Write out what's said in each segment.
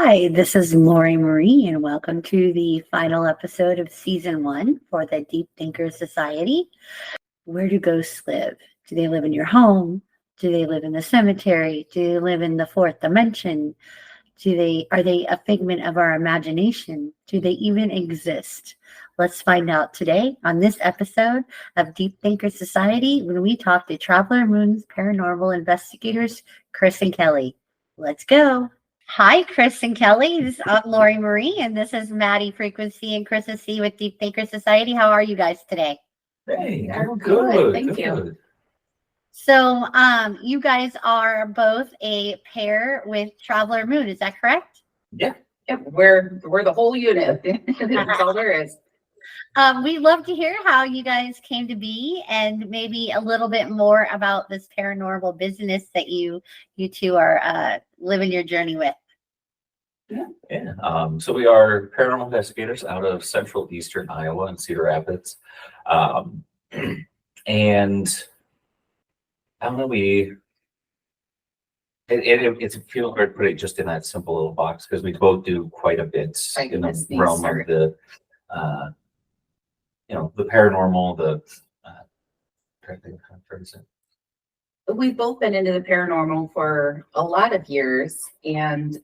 Hi, this is Lori Marie, and welcome to the final episode of season 1 for the Deep Thynkers Society. Where do ghosts live? Do they live in your home? Do they live in the cemetery? Do they live in the fourth dimension? Are they a figment of our imagination? Do they even exist? Let's find out today on this episode of Deep Thynkers Society when we talk to Travelers Moon Paranormal Investigators, Chris and Kelly. Let's go. Hi, Chris and Kelly. I'm Lori Marie, and this is Maddie Frequency and Chris and C with Deep Thynkers Society. How are you guys today? Hey, I'm good. Thank you. So, you guys are both a pair with Traveler Moon. Is that correct? Yeah. Yep, we're the whole unit. That's all there is. We'd love to hear how you guys came to be, and maybe a little bit more about this paranormal business that you two are living your journey with. Yeah. So we are paranormal investigators out of central eastern Iowa and Cedar Rapids. And I don't know, it feels hard to put it just in that simple little box because we both do quite a bit in the realm of the the paranormal, We've both been into the paranormal for a lot of years, and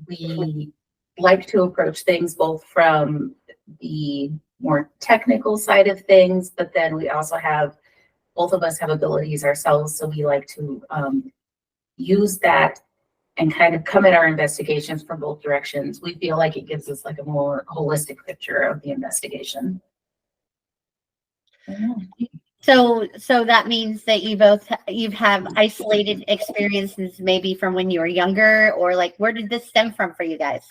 we like to approach things both from the more technical side of things, but then we also both of us have abilities ourselves, so we like to use that and kind of come at our investigations from both directions. We feel like it gives us like a more holistic picture of the investigation. So that means that you've have isolated experiences maybe from when you were younger, or like where did this stem from for you guys?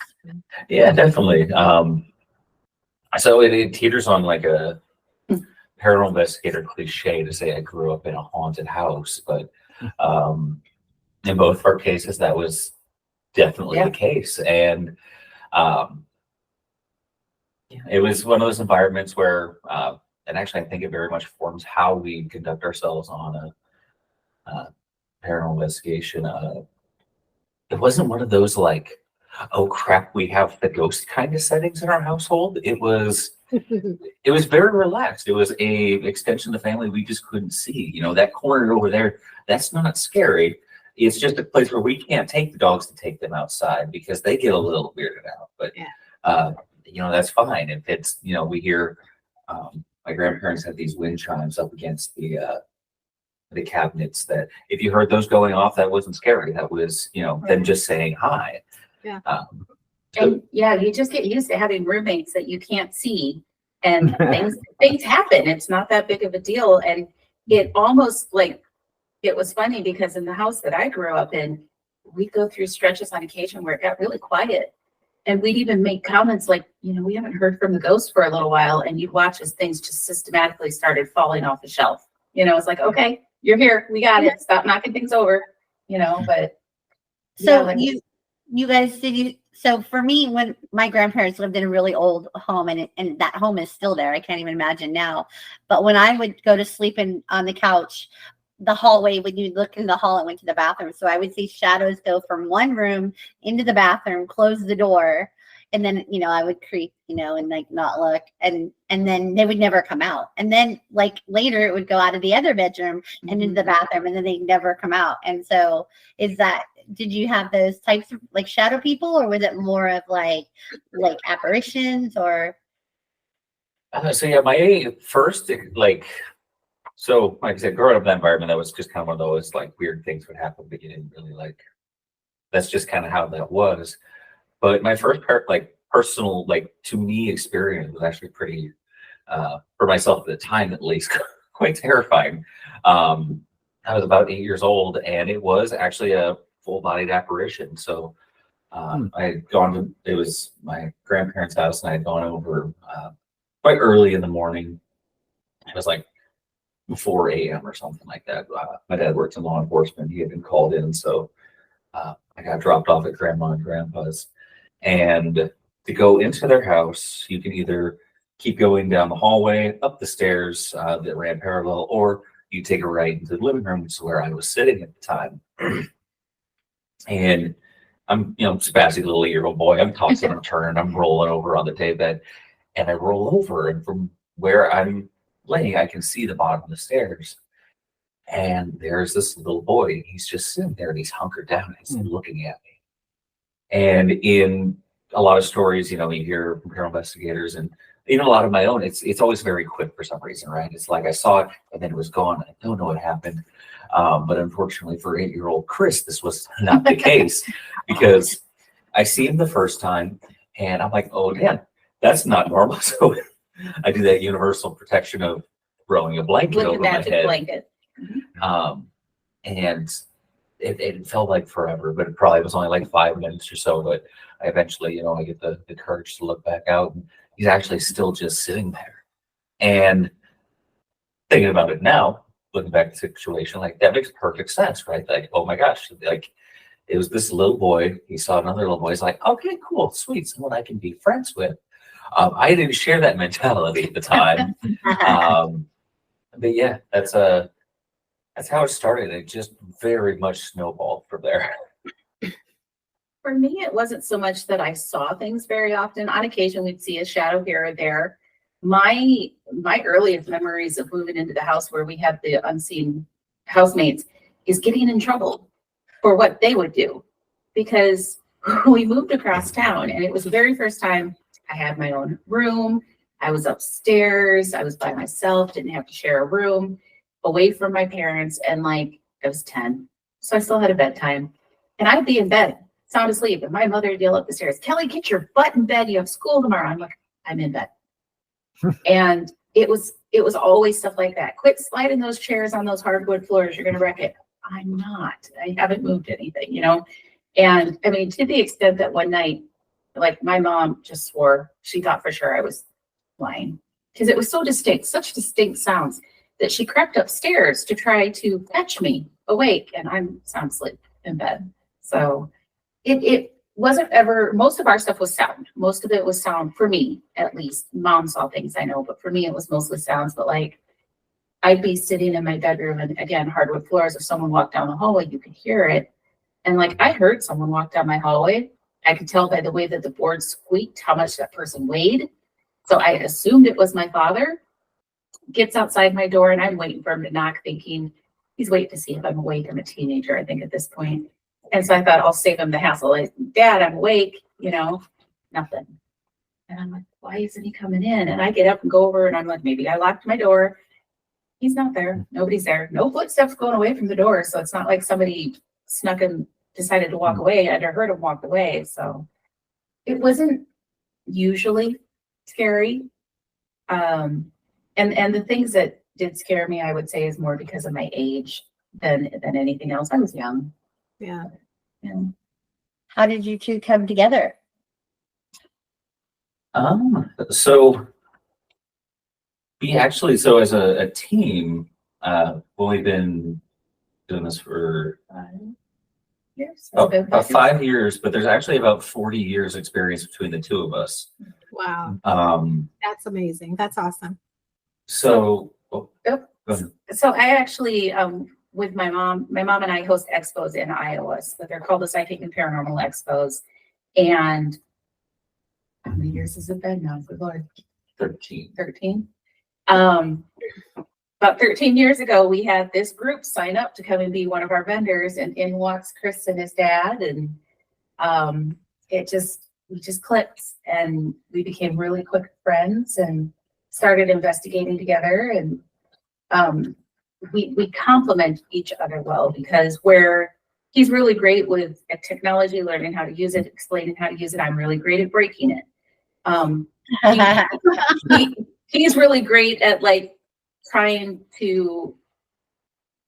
Yeah, definitely. So it teeters on like a paranormal investigator cliche to say I grew up in a haunted house, but in both of our cases that was definitely the case. And it was one of those environments where and actually I think it very much forms how we conduct ourselves on a paranormal investigation. It wasn't one of those like, oh crap, we have the ghost kind of settings in our household. It was very relaxed. It was a extension of the family we just couldn't see. You know, that corner over there, that's not scary. It's just a place where we can't take the dogs to take them outside because they get a little weirded out. But that's fine. If it's, we hear my grandparents had these wind chimes up against the cabinets that if you heard those going off, that wasn't scary. That was, them just saying hi. Yeah. You just get used to having roommates that you can't see, and things happen. It's not that big of a deal. And it almost like, it was funny because in the house that I grew up in, we'd go through stretches on occasion where it got really quiet. And we'd even make comments like, we haven't heard from the ghost for a little while. And you'd watch as things just systematically started falling off the shelf. It's like, okay, you're here. We got it. Stop knocking things over, but. So you guys, so for me, when my grandparents lived in a really old home and that home is still there, I can't even imagine now. But when I would go to sleep on the couch, the hallway, when you look in the hall, it went to the bathroom. So I would see shadows go from one room into the bathroom, close the door, and then, I would creep, and like not look, and then they would never come out. And then like later it would go out of the other bedroom and into the bathroom, and then they'd never come out. And so did you have those types of like shadow people, or was it more of like apparitions or? My first So, like I said, growing up in that environment, that was just kind of one of those like weird things would happen, but you didn't really like. That's just kind of how that was. But my first personal, to me, experience was actually pretty, for myself at the time at least, quite terrifying. I was about 8 years old, and it was actually a full-bodied apparition. So I had it was my grandparents' house, and I had gone over quite early in the morning. It was like 4 a.m. or something like that. My dad works in law enforcement. He had been called in, so I got dropped off at grandma and grandpa's. And to go into their house, you can either keep going down the hallway, up the stairs that ran parallel, or you take a right into the living room, which is where I was sitting at the time. And I'm, spazzy little 8-year-old boy. I'm tossing and turning. I'm rolling over on the day bed, and I roll over, and from where I'm laying, I can see the bottom of the stairs. And there's this little boy. He's just sitting there, and he's hunkered down. He's looking at me. And in a lot of stories, you hear from paranormal investigators, and even a lot of my own, it's always very quick for some reason, right? It's like I saw it, and then it was gone. I don't know what happened. But unfortunately for 8-year-old Chris, this was not the case, because I see him the first time, and I'm like, oh, damn, that's not normal. So I do that universal protection of throwing a blanket over my head. Blanket. And it felt like forever, but it probably was only like 5 minutes or so. But I eventually, I get the courage to look back out, and he's actually still just sitting there. And thinking about it now, looking back at the situation, like that makes perfect sense, right? Like, oh my gosh, like it was this little boy. He saw another little boy. He's like, okay, cool, sweet, someone I can be friends with. I didn't share that mentality at the time, but yeah, that's how it started. It just very much snowballed from there. For me, it wasn't so much that I saw things very often. On occasion, we'd see a shadow here or there. My earliest memories of moving into the house where we had the unseen housemates is getting in trouble for what they would do, because we moved across town, and it was the very first time I had my own room. I was upstairs. I was by myself, didn't have to share a room, away from my parents, and like I was 10. So I still had a bedtime, and I'd be in bed, sound asleep, and my mother would yell up the stairs, Kelly, get your butt in bed. You have school tomorrow. I'm like, I'm in bed. And it was always stuff like that. Quit sliding those chairs on those hardwood floors. You're going to wreck it. I'm not. I haven't moved anything, And I mean, to the extent that one night, like my mom just swore she thought for sure I was lying, because it was so distinct, such distinct sounds, that she crept upstairs to try to fetch me awake, and I'm sound asleep in bed. So it wasn't ever, most of our stuff was sound. Most of it was sound for me, at least. Mom saw things, I know, but for me, it was mostly sounds. But like, I'd be sitting in my bedroom, and again, hardwood floors. If someone walked down the hallway, you could hear it. And like, I heard someone walk down my hallway. I could tell by the way that the board squeaked how much that person weighed. So I assumed it was my father. Gets outside my door, and I'm waiting for him to knock, thinking he's waiting to see if I'm awake. I'm a teenager, I think, at this point. And so I thought I'll save him the hassle. Like, Dad, I'm awake, nothing. And I'm like, why isn't he coming in? And I get up and go over, and I'm like, maybe I locked my door. He's not there. Nobody's there. No footsteps going away from the door. So it's not like somebody snuck and decided to walk away. I'd heard him walk away. So it wasn't usually scary. And the things that did scare me, I would say, is more because of my age than anything else. I was young. Yeah. How did you two come together? So we actually, as a team, we've only been doing this for 5 years. about 5 years, but there's actually about 40 years experience between the two of us. Wow. That's amazing. That's awesome. So I actually, with my mom and I host expos in Iowa. So they're called the Psychic and Paranormal Expos. And how many years has it been now? Good Lord. 13. 13. About 13 years ago, we had this group sign up to come and be one of our vendors, and in walks Chris and his dad, and we just clicked, and we became really quick friends and started investigating together. And we complement each other well, because where he's really great with technology, learning how to use it, explaining how to use it, I'm really great at breaking it. He's really great at like trying to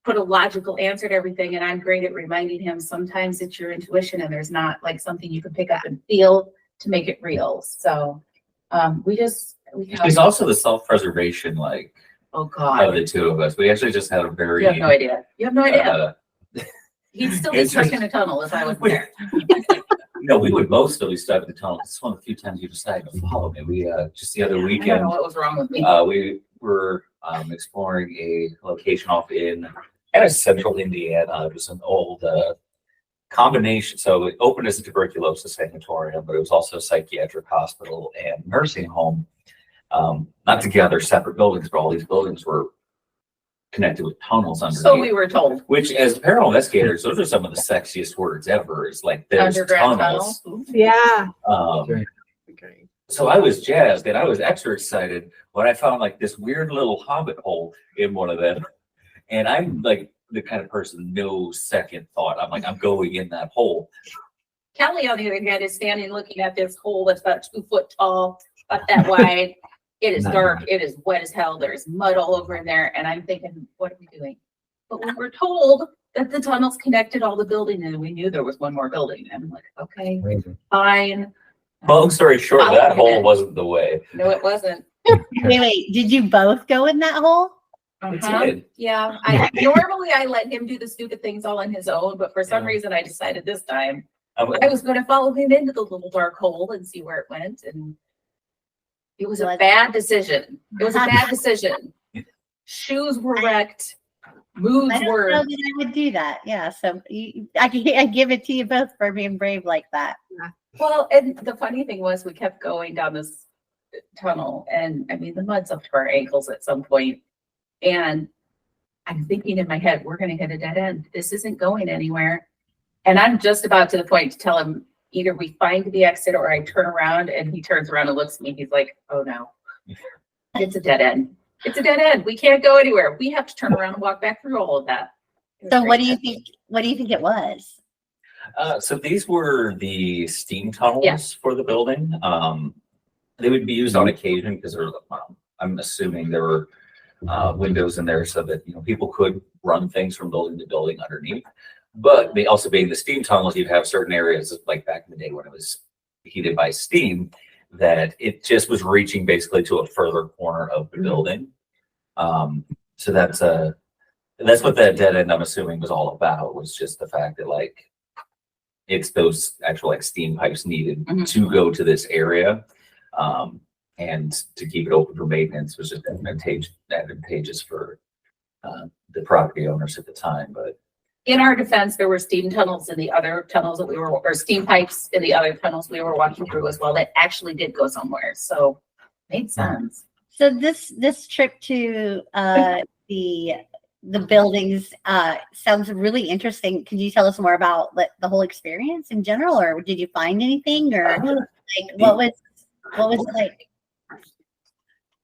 put a logical answer to everything, and I'm great at reminding him sometimes it's your intuition and there's not like something you can pick up and feel to make it real. So he's also the self-preservation, like, oh God, of the two of us. We actually just had a very, you have no idea. He'd still be stuck in a tunnel if I was there. We would both still be stuck in the tunnel. It's one of the few times you decided to follow me. We just the other I weekend, don't know what was wrong with me. we were exploring a location off in central Indiana. It was an old combination. So it opened as a tuberculosis sanatorium, but it was also a psychiatric hospital and nursing home. Not together, separate buildings, but all these buildings were connected with tunnels underneath. So we were told. Which, as paranormal investigators, those are some of the sexiest words ever. Is like there's Underground tunnels. Yeah. Okay. So I was jazzed, and I was extra excited when I found like this weird little hobbit hole in one of them. And I'm like the kind of person, no second thought. I'm like, I'm going in that hole. Kelly, on the other hand, is standing looking at this hole that's about 2 foot tall, about that wide. It is dark. It is wet as hell. There's mud all over in there. And I'm thinking, what are we doing? But we were told that the tunnels connected all the building, and we knew there was one more building. And I'm like, okay, Amazing. fine. Long story short, I'll that look at hole it. wasn't the way. No, it wasn't. Wait, did you both go in that hole? It Uh-huh. did. Yeah. Normally I let him do the stupid things all on his own, but for some reason I decided this time I was going to follow him into the little dark hole and see where it went. And it was a bad decision. It was a bad decision. Shoes were wrecked. Moods I don't were. know that I would do that. Yeah, so I give it to you both for being brave like that. Well, and the funny thing was we kept going down this tunnel, and I mean the mud's up to our ankles at some point. And I'm thinking in my head, we're going to hit a dead end. This isn't going anywhere. And I'm just about to the point to tell him either we find the exit or I turn around, and he turns around and looks at me. He's like, oh no, it's a dead end. It's a dead end. We can't go anywhere. We have to turn around and walk back through all of that. So what do you think? What do you think it was? So these were the steam tunnels for the building. They would be used on occasion because I'm assuming there were windows in there so that people could run things from building to building underneath. But they also being the steam tunnels, you'd have certain areas like back in the day when it was heated by steam that it just was reaching basically to a further corner of the building. So that's what that dead end I'm assuming was all about, was just the fact that like it's those actual like steam pipes needed to go to this area. And to keep it open for maintenance was just advantageous for the property owners at the time. But In our defense, there were steam tunnels in the other tunnels that or steam pipes in the other tunnels we were walking through as well that actually did go somewhere. So made sense. So this trip to the buildings sounds really interesting. Could you tell us more about the whole experience in general, or did you find anything, or like what was it like?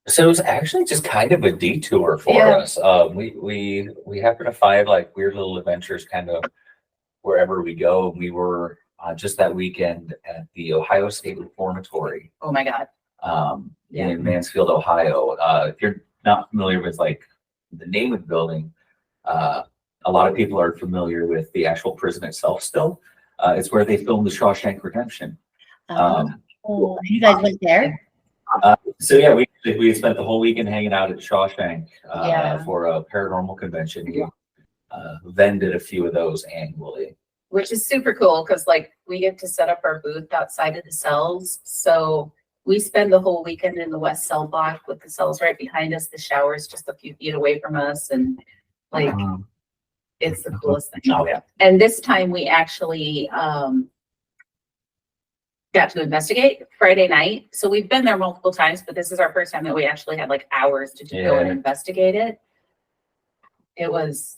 So it was actually just kind of a detour for us. We happened to find like weird little adventures kind of wherever we go. We were just that weekend at the Ohio State Reformatory. Oh my God. In Mansfield, Ohio. If you're not familiar with like the name of the building, a lot of people are familiar with the actual prison itself still. It's where they filmed the Shawshank Redemption. You guys went there? So yeah, we spent the whole weekend hanging out at Shawshank for a paranormal convention. We vended a few of those annually. Which is super cool because like we get to set up our booth outside of the cells. So we spend the whole weekend in the West Cell block with the cells right behind us, the showers just a few feet away from us. And like, it's the coolest thing. Oh, yeah. And this time we actually got to investigate Friday night. So we've been there multiple times, but this is our first time that we actually had like hours to go and investigate it. It was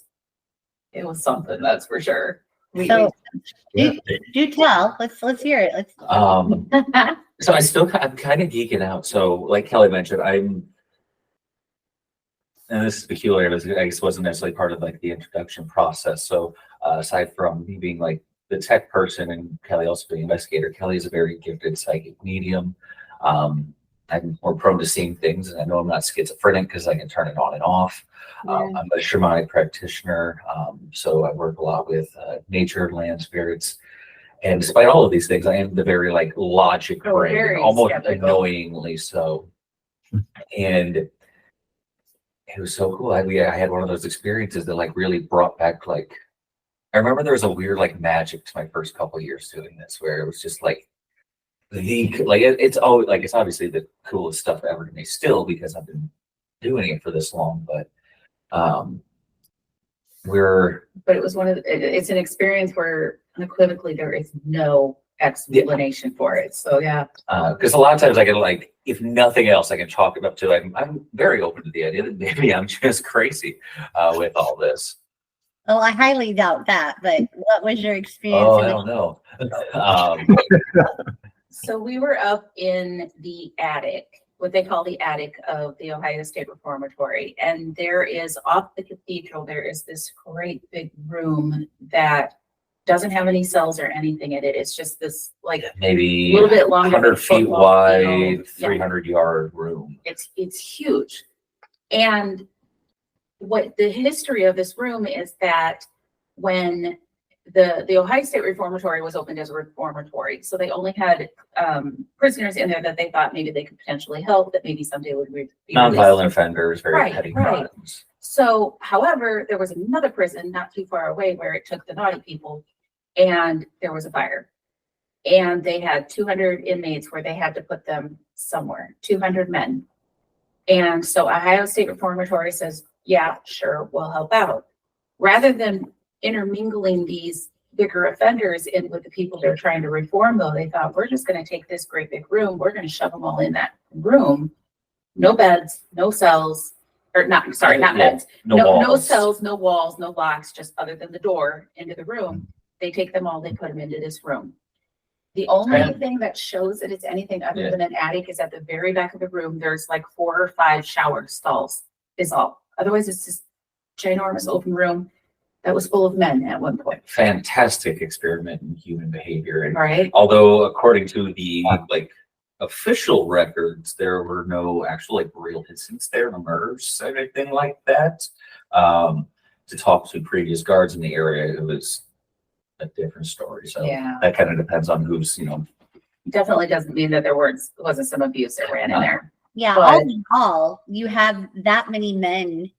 something, that's for sure. So do tell. Let's hear it. So I'm kind of geeking out. So like Kelly mentioned, and this is peculiar, I guess wasn't necessarily part of like the introduction process. So aside from me being like the tech person and Kelly also being investigator, Kelly is a very gifted psychic medium. I'm more prone to seeing things, and I know I'm not schizophrenic because I can turn it on and off. I'm a shamanic practitioner, so I work a lot with nature, land spirits, and despite all of these things, I am the very like logic brain, almost annoyingly so. And it was so cool. I had one of those experiences that like really brought back like, I remember there was a weird like magic to my first couple of years doing this, where it was just like it's obviously the coolest stuff ever to me still because I've been doing it for this long, but But it was it's an experience where unequivocally there is no explanation for it. So yeah. Because a lot of times I can like, if nothing else, I can chalk it up to I'm very open to the idea that maybe I'm just crazy with all this. Oh, I highly doubt that. But what was your experience? Oh, I don't know. So we were up in the attic, what they call the attic of the Ohio State Reformatory. And there is off the cathedral, there is this great big room that doesn't have any cells or anything in it. It's just this like maybe a little bit longer, 100 feet football wide, field. 300-yard room. It's huge. And what the history of this room is that when the Ohio State Reformatory was opened as a reformatory, so they only had prisoners in there that they thought maybe they could potentially help, that maybe someday would be Non-violent offenders, very Right, petty right. crimes. So, however, there was another prison not too far away where it took the naughty people, and there was a fire. And they had 200 inmates where they had to put them somewhere, 200 men. And so Ohio State Reformatory says, yeah, sure, we'll help out. Rather than intermingling these bigger offenders in with the people they're trying to reform, though, they thought, we're just going to take this great big room, we're going to shove them all in that room. No beds, no cells, or not beds. No No walls. cells, no walls, no locks, just other than the door into the room. They take them all, they put them into this room. The only Yeah. thing that shows that it's anything other Yeah. than an attic is at the very back of the room. There's like 4 or 5 shower stalls is all. Otherwise, it's this ginormous open room that was full of men at one point. Fantastic experiment in human behavior. And Right? although according to the like official records, there were no actual like real incidents there, no murders, anything like that. To talk to previous guards in the area, it was a different story. So Yeah. that kind of depends on who's, Definitely doesn't mean that there wasn't some abuse that ran in there. Yeah, But- all in all, you have that many men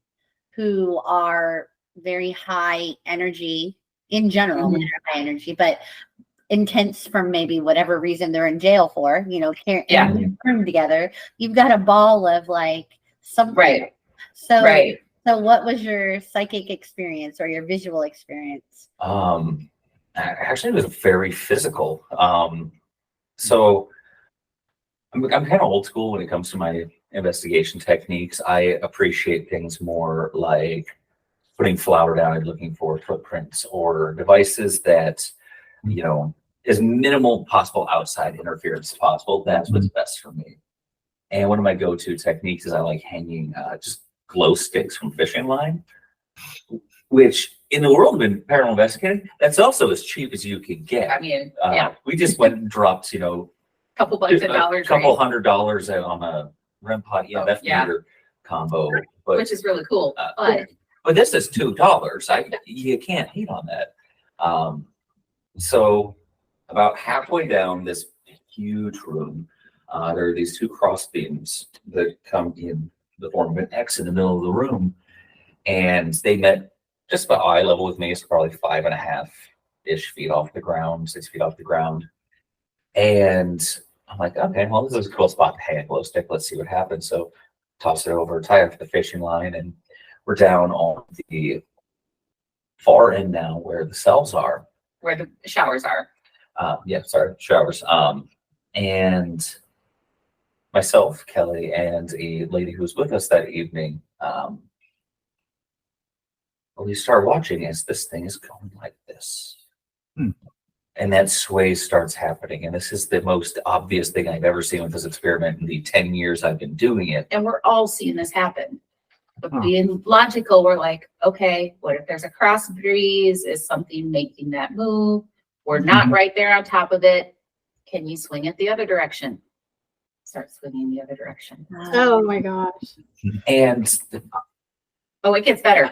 who are very high energy in general, Mhm. they're high energy, but intense from maybe whatever reason they're in jail for, in Yeah. a room together. You've got a ball of like something. Right. So, Right. so what was your psychic experience or your visual experience? actually it was very physical. So I'm kind of old school when it comes to my investigation techniques. I appreciate things more like putting flour down and looking for footprints or devices that, as minimal possible outside interference as possible. That's what's best for me. And one of my go-to techniques is I like hanging just glow sticks from fishing line, which in the world of paranormal investigating, that's also as cheap as you can get. I mean, yeah, We just went and dropped, couple bucks of dollars, a couple right? $100 on a REM pod EMF yeah. meter combo. But Which is really cool. uh, but this is $2. You can't hate on that. So about halfway down this huge room, there are these 2 cross beams that come in the form of an X in the middle of the room, and they met just about eye level with me. It's probably 5.5-ish feet off the ground, 6 feet off the ground. And I'm like, okay, well, this is a cool spot to hang a glow stick. Let's see what happens. So toss it over, tie it to the fishing line, and we're down on the far end now where the cells are. Where the showers are. Showers. And myself, Kelly, and a lady who was with us that evening, we start watching as this thing is going like this. And that sway starts happening. And this is the most obvious thing I've ever seen with this experiment in the 10 years I've been doing it. And we're all seeing this happen. But being logical, we're like, okay, what if there's a cross breeze? Is something making that move? We're not right there on top of it. Can you swing it the other direction? Start swinging the other direction. Oh my gosh. And Oh, it gets better.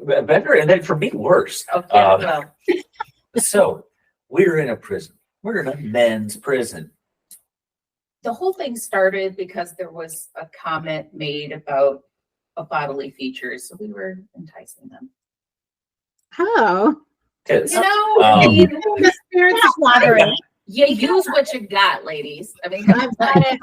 better, and then for me, worse. Okay, well, So we're in a prison. We're in a men's prison. the whole thing started because there was a comment made about a bodily features. So we were enticing them. Oh. Kids. You know, I Um, mean, Spirits Collaborate. you use what you got, ladies. I mean, I've done it.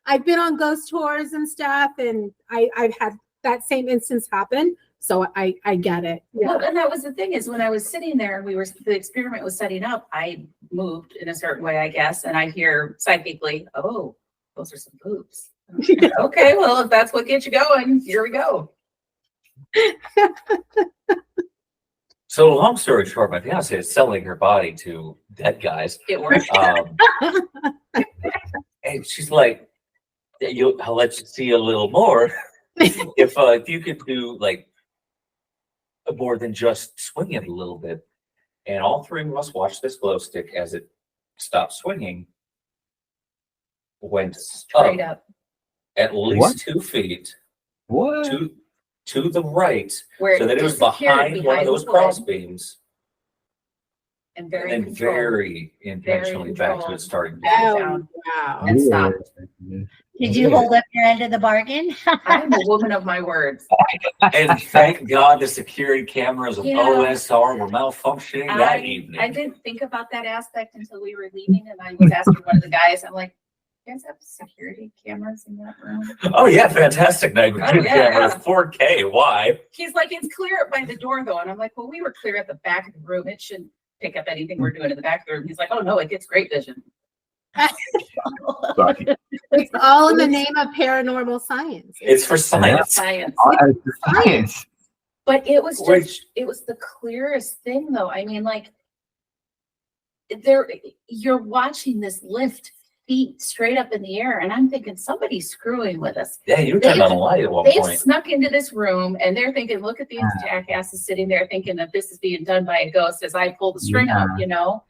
I've been on ghost tours and stuff, and I've had that same instance happen. So I get it. Yeah. Well, and that was the thing is when I was sitting there, the experiment was setting up. I moved in a certain way, I guess, and I hear psychically, "Oh, those are some boobs." Okay, well, if that's what gets you going, here we go. So long story short, my fiance is selling her body to dead guys. It worked. And she's like, I'll let you see a little more if you could do like more than just swing it a little bit. And all three of us watched this glow stick as it stopped swinging, went Straight up. at least What? 2 feet What? to the right, Where so that it was behind one of those cross beams, and and then very intentionally back to controlled. its starting Yeah. point. Oh, down. wow. And stop. Did you hold up your end of the bargain? I'm a woman of my words. And thank God the security cameras of Yeah. OSR were malfunctioning that evening. I didn't think about that aspect until we were leaving, and I was asking one of the guys, I'm like, "You guys have security cameras in that room?" Oh yeah, fantastic night Oh, vision yeah. cameras, 4K. Why? He's like, "It's clear by the door though." And I'm like, "Well, we were clear at the back of the room. It shouldn't pick up anything we're doing in the back of the room." He's like, "Oh no, it gets great vision." Sorry. It's all in the name of paranormal science. It's for science. Science. It's the science. But it was Which- it was the clearest thing though. I mean, like you're watching this lift feet straight up in the air, and I'm thinking somebody's screwing with us. Yeah, you turned on a light at one They've point. snuck into this room and they're thinking, look at these jackasses sitting there thinking that this is being done by a ghost as I pull the string up, you know?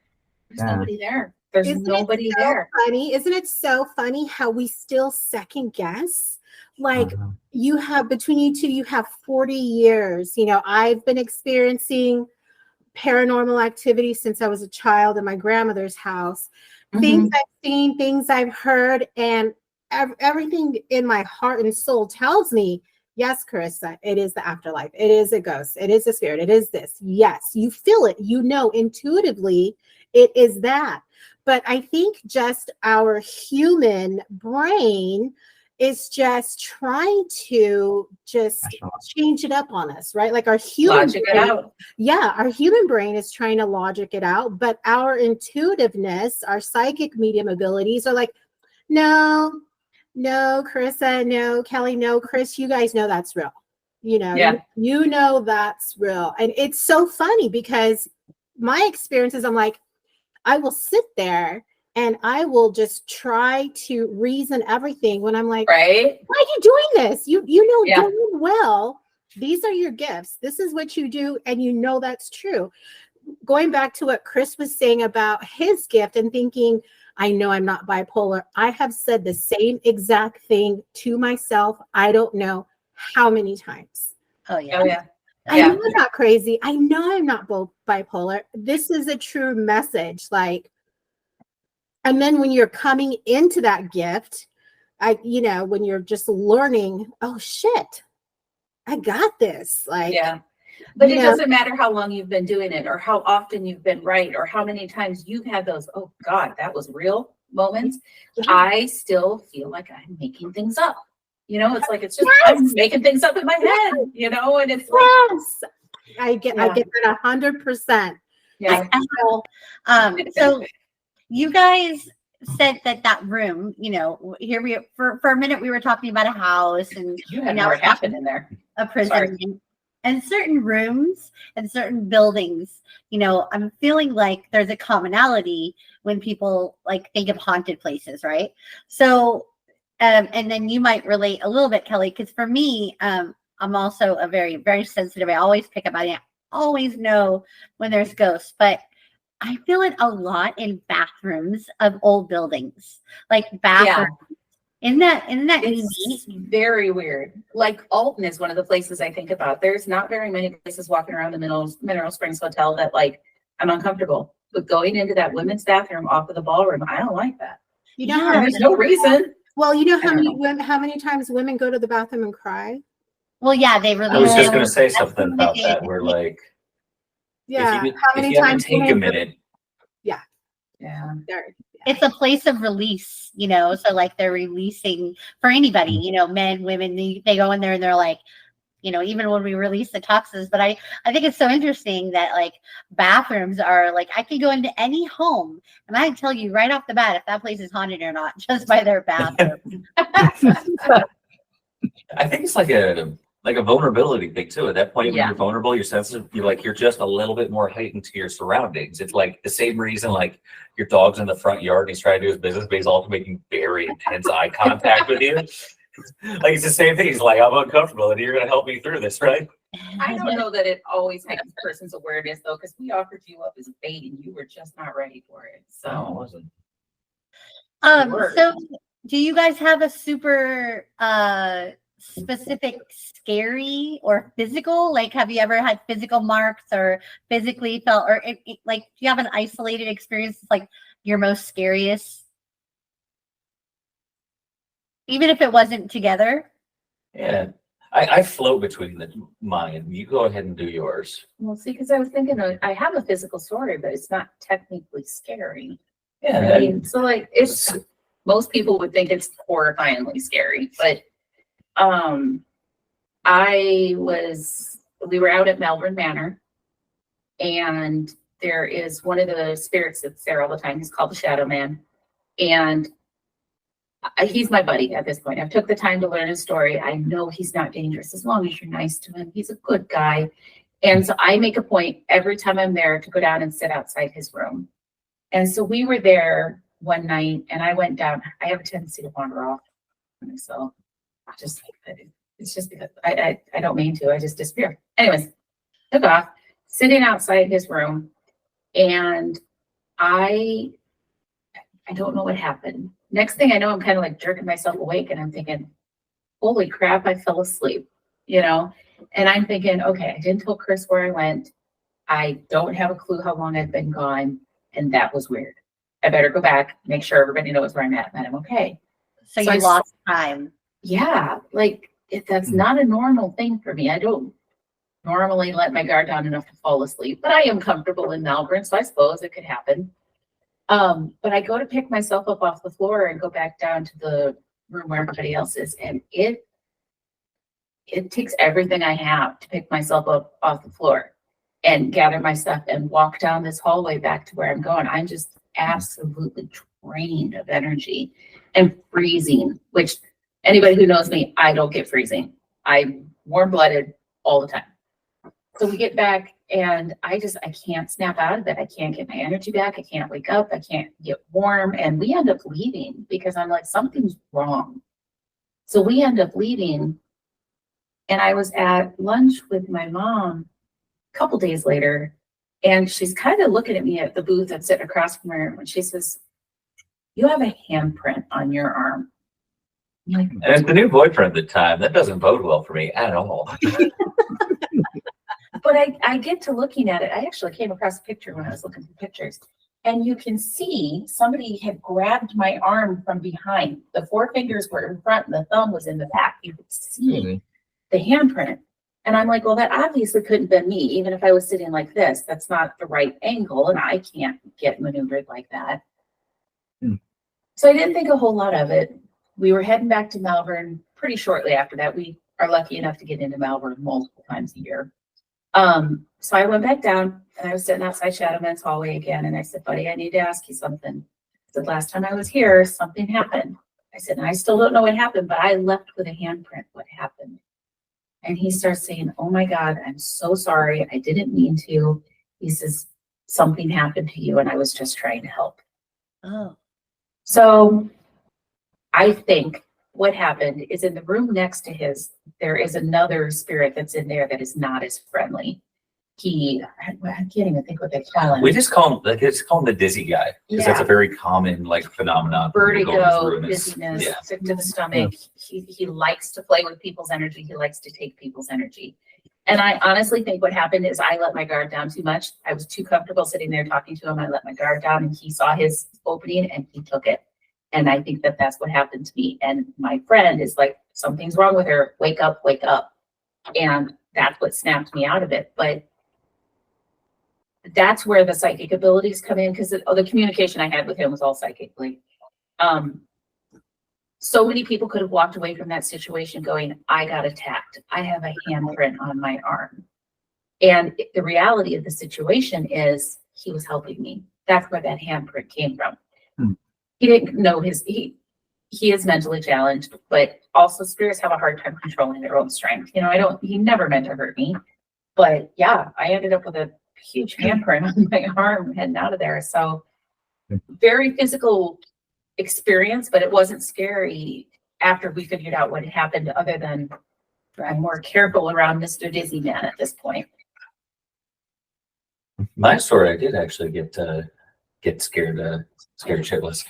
There's Yeah. nobody there. There's Isn't nobody it so there. funny? Isn't it so funny how we still second guess? Like you have between you two, you have 40 years. You know, I've been experiencing paranormal activity since I was a child in my grandmother's house. Things I've seen, things I've heard, and everything in my heart and soul tells me, yes, Carissa, it is the afterlife. It is a ghost. It is a spirit. It is this. Yes, you feel it. You know intuitively it is that. But I think just our human brain is just trying to just change it up on us, right? Like our human Logic it brain, out. yeah, our human brain is trying to logic it out, but our intuitiveness, our psychic medium abilities are like, no, Carissa, no, Kelly, no, Chris, you guys know that's real. You know, Yeah. you know that's real. And it's so funny because my experiences, I'm like, I will sit there and I will just try to reason everything when I'm like, Right? why are you doing this? You know Yeah. darn well these are your gifts. This is what you do, and you know that's true. Going back to what Chris was saying about his gift and thinking, I know I'm not bipolar. I have said the same exact thing to myself. I don't know how many times. Oh yeah. Oh yeah. I Yeah. know I'm not crazy. I know I'm not bipolar. This is a true message. Like, and then when you're coming into that gift, when you're just learning, oh shit, I got this. Like, Yeah. But it Yeah. doesn't matter how long you've been doing it or how often you've been right or how many times you've had those, oh God, that was real moments. Yeah. I still feel like I'm making things up. You know, it's like it's just Yes. I'm making things up in my head, you know, and it's like yes, I get that 100%. yeah. So you guys said that room, here for a minute we were talking about a house and You had now more we're talking happen in there. a prison Sorry. and certain rooms and certain buildings, I'm feeling like there's a commonality when people like think of haunted places, right? So and then you might relate a little bit, Kelly, because for me, I'm also a very, very sensitive. I always pick up on it. I always know when there's ghosts, but I feel it a lot in bathrooms of old buildings, like bathrooms. Isn't that It's unique? very weird. Like Alton is one of the places I think about. There's not very many places walking around the Mineral Springs Hotel that like I'm uncomfortable. But going into that women's bathroom off of the ballroom, I don't like that. You know, Yeah. how There's no reason. well, you know I don't know. how many times women go to the bathroom and cry? Well, yeah, they I was released. just gonna say something about that. We're like, Yeah. if you, how if many you have times to take a women- minute, Yeah. It's a place of release, so like they're releasing for anybody, men, women, they go in there and they're like, even when we release the toxins. But I think it's so interesting that like bathrooms are like, I could go into any home and I can tell you right off the bat if that place is haunted or not, just by their bathroom. I think it's like a vulnerability thing too. At that point, when Yeah. you're vulnerable, you're sensitive, you're just a little bit more heightened to your surroundings. It's like the same reason like your dog's in the front yard and he's trying to do his business, but he's also making very intense eye contact with you. Like it's the same thing. He's like, I'm uncomfortable and you're gonna help me through this, right? I don't know that it always heightens a person's awareness though, because we offered you up as a bait and you were just not ready for it. No, it So wasn't. So do you guys have a super specific scary or physical? Like, have you ever had physical marks or physically felt, or like, do you have an isolated experience that's like your most scariest? Even if it wasn't together? Yeah. I float between mine. You go ahead and do yours. well, see, because I was thinking I have a physical story, but it's not technically scary. Yeah. I mean, so like it's most people would think it's horrifyingly scary, but we were out at Melbourne Manor, and there is one of the spirits that's there all the time. He's called the Shadow Man, and he's my buddy at this point. I've took the time to learn his story. I know he's not dangerous as long as you're nice to him. He's a good guy. And so I make a point every time I'm there to go down and sit outside his room. And so we were there one night and I went down. I have a tendency to wander off. So it's just because I don't mean to, I just disappear. Anyways, took off, sitting outside his room, and I don't know what happened. Next thing I know, I'm kind of like jerking myself awake and I'm thinking, holy crap, I fell asleep, And I'm thinking, okay, I didn't tell Chris where I went. I don't have a clue how long I've been gone. And that was weird. I better go back, make sure everybody knows where I'm at and I'm okay. So you lost time. Yeah, like that's not a normal thing for me. I don't normally let my guard down enough to fall asleep, but I am comfortable in Melbourne, so I suppose it could happen. But I go to pick myself up off the floor and go back down to the room where everybody else is, and it takes everything I have to pick myself up off the floor and gather my stuff and walk down this hallway back to where I'm going. I'm just absolutely drained of energy and freezing, which anybody who knows me, I don't get freezing. I'm warm-blooded all the time. So we get back and I can't snap out of it. I can't get my energy back. I can't wake up. I can't get warm. And we end up leaving because I'm like, something's wrong. So we end up leaving. And I was at lunch with my mom a couple days later, and she's kind of looking at me at the booth that's sitting across from her. And she says, you have a handprint on your arm. I'm like, And as the new boyfriend at the time, that doesn't bode well for me at all. but I get to looking at it. I actually came across a picture when I was looking for pictures. And you can see somebody had grabbed my arm from behind. The four fingers were in front and the thumb was in the back. You could see the handprint. And I'm like, well, that obviously couldn't have been me. Even if I was sitting like this, that's not the right angle. And I can't get maneuvered like that. So I didn't think a whole lot of it. We were heading back to Melbourne pretty shortly after that. We are lucky enough to get into Melbourne multiple times a year. So I went back down and I was sitting outside Shadow Man's hallway again. And I said, buddy, I need to ask you something. I said, last time I was here, something happened. I said, and I still don't know what happened, but I left with a handprint. What happened? And he starts saying, oh my God, I'm so sorry. I didn't mean to. He says, something happened to you and I was just trying to help. Oh. So I think what happened is in the room next to his, there is another spirit that's in there that is not as friendly. I can't even think what they call him. We just call him, the dizzy guy, because that's a very common phenomenon. Vertigo, dizziness, Yeah. sick to the stomach. He likes to play with people's energy. He likes to take people's energy. And I honestly think what happened is I let my guard down too much. I was too comfortable sitting there talking to him. I let my guard down and he saw his opening and he took it. And I think that that's what happened to me. And my friend is like, something's wrong with her. Wake up, wake up. And that's what snapped me out of it. But that's where the psychic abilities come in, because the communication I had with him was all psychically. so many people could have walked away from that situation going, I got attacked. I have a handprint on my arm. And the reality of the situation is he was helping me. That's where that handprint came from. He didn't know he is mentally challenged, but also spirits have a hard time controlling their own strength. He never meant to hurt me. But yeah, I ended up with a huge handprint on my arm heading out of there. So very physical experience, but it wasn't scary after we figured out what had happened, other than I'm more careful around Mr. Dizzy Man at this point. My story, I did actually get scared shitless.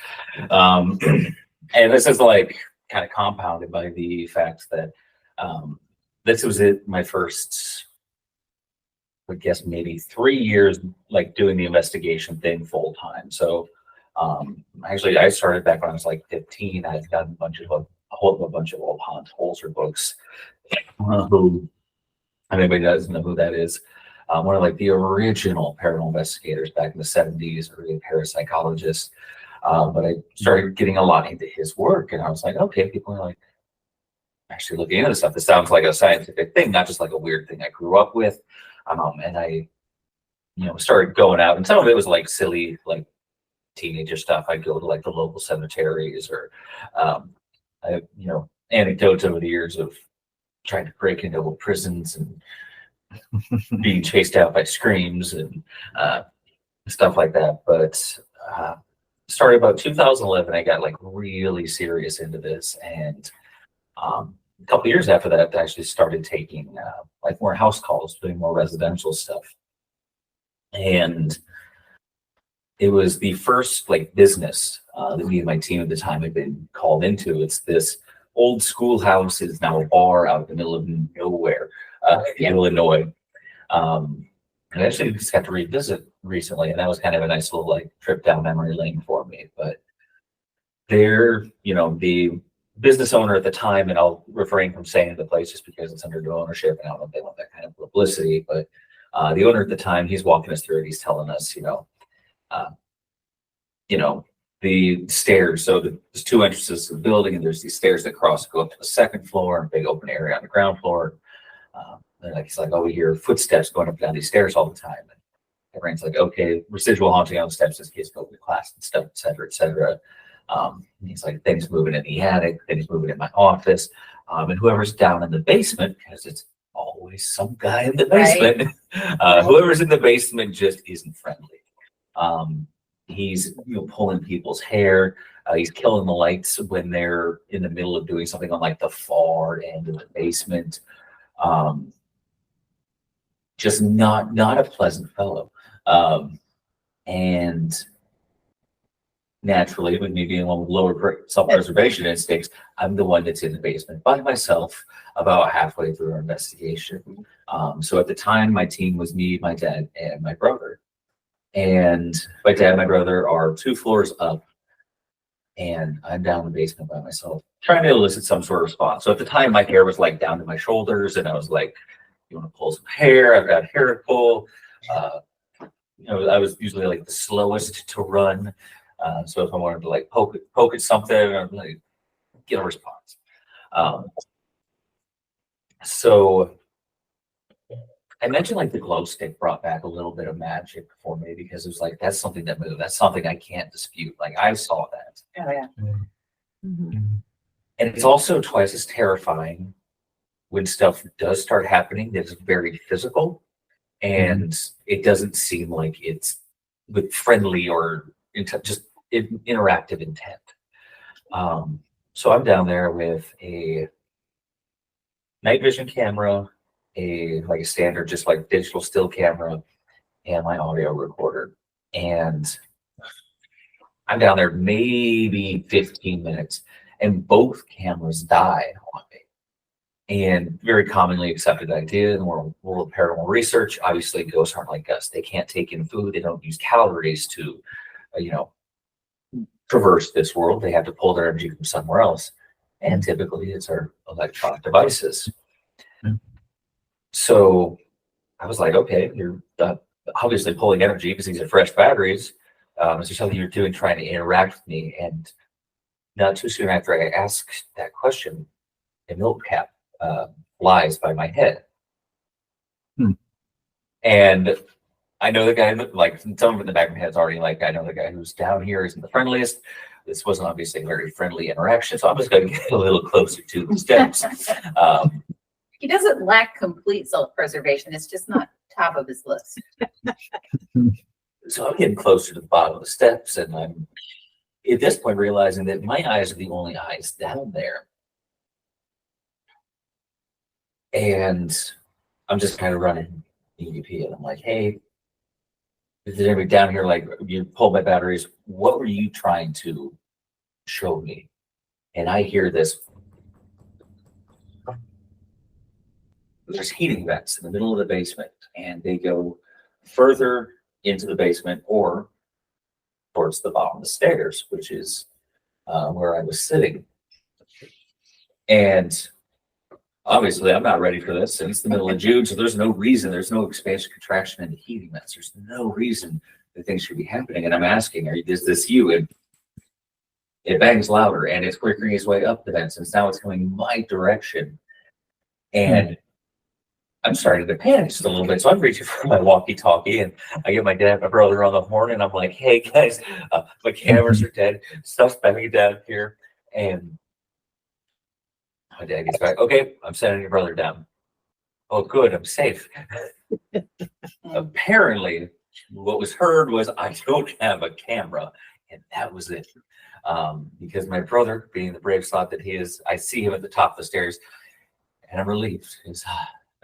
And this is like kind of compounded by the fact that this was my first, I guess maybe 3 years, like doing the investigation thing full time. So actually I started back when I was like 15. I've got a whole bunch of old Hans Holzer books. Who, if anybody doesn't know who that is, one of like the original paranormal investigators back in the 70s, or a parapsychologist. But I started getting a lot into his work, and I was like, okay, people are like actually looking into this stuff. This sounds like a scientific thing, not just like a weird thing I grew up with. And I, started going out, and some of it was like silly, like teenager stuff. I'd go to like the local cemeteries, or, anecdotes over the years of trying to break into old prisons and being chased out by screams and stuff like that. But started about 2011, I got like really serious into this, and a couple years after that, I actually started taking like more house calls, doing more residential stuff. And it was the first like business that me and my team at the time had been called into. It's this old schoolhouse. It is now a bar out in the middle of nowhere, Illinois. And I actually just got to revisit recently, and that was kind of a nice little like trip down memory lane for me. But there, the business owner at the time, and I'll refrain from saying the place just because it's under new ownership, and I don't know if they want that kind of publicity, but the owner at the time, he's walking us through it. He's telling us, the stairs. So there's two entrances to the building, and there's these stairs that cross, go up to the second floor, and a big open area on the ground floor. And he's like, oh, we hear footsteps going up and down these stairs all the time. And everyone's like, okay, residual haunting on the steps as kids go to class and stuff, et cetera, et cetera. He's like, things moving in the attic, things moving in my office. And whoever's down in the basement, because it's always some guy in the basement, whoever's in the basement just isn't friendly. He's pulling people's hair. He's killing the lights when they're in the middle of doing something on like the far end of the basement. Just not a pleasant fellow. And naturally, with me being one with lower self-preservation instincts, I'm the one that's in the basement by myself about halfway through our investigation. So at the time, my team was me, my dad, and my brother. And my dad and my brother are 2 floors up, and I'm down in the basement by myself, trying to elicit some sort of response. So at the time, my hair was like down to my shoulders, and I was like, you want to pull some hair? I've got hair to pull. I was usually like the slowest to run. So if I wanted to like poke at something, I'd like get a response. So I mentioned like the glow stick brought back a little bit of magic for me, because it was like, that's something that moved. That's something I can't dispute. Like I saw that. Oh yeah. Mm-hmm. And it's also twice as terrifying when stuff does start happening that's very physical, and it doesn't seem like it's with friendly or just interactive intent. So I'm down there with a night vision camera, a standard just like digital still camera, and my audio recorder. And I'm down there maybe 15 minutes, and both cameras die on me. And very commonly accepted idea in the world of paranormal research, obviously ghosts aren't like us. They can't take in food. They don't use calories to, traverse this world. They have to pull their energy from somewhere else. And typically it's our electronic devices. So I was like, okay, you're obviously pulling energy because these are fresh batteries. Is there something you're doing trying to interact with me? And not too soon after I asked that question, a milk cap flies by my head. And I know the guy, like, someone in the back of my head's already like, I know the guy who's down here isn't the friendliest. This wasn't obviously a very friendly interaction, so I'm just going to get a little closer to the steps. He doesn't lack complete self-preservation. It's just not top of his list. So I'm getting closer to the bottom of the steps, and I'm at this point realizing that my eyes are the only eyes down there. And I'm just kind of running EVP, and I'm like, hey, is there anybody down here? Like, you pulled my batteries. What were you trying to show me? And I hear this. There's heating vents in the middle of the basement, and they go further into the basement or towards the bottom of the stairs, which is where I was sitting. And obviously, I'm not ready for this. And it's the middle of June, so there's no reason. There's no expansion, contraction in the heating vents. There's no reason that things should be happening. And I'm asking, is this you? And it bangs louder, and it's flickering its way up the vents. And now it's coming my direction. And I'm starting to panic just a little bit. So I'm reaching for my walkie-talkie, and I get my dad, my brother on the horn, and I'm like, hey, guys, my cameras are dead. Stuff's banging down here. And my dad gets back. Okay, I'm sending your brother down. Oh, good, I'm safe. Apparently, what was heard was I don't have a camera, and that was it. Because my brother, being the brave sod that he is, I see him at the top of the stairs, and I'm relieved.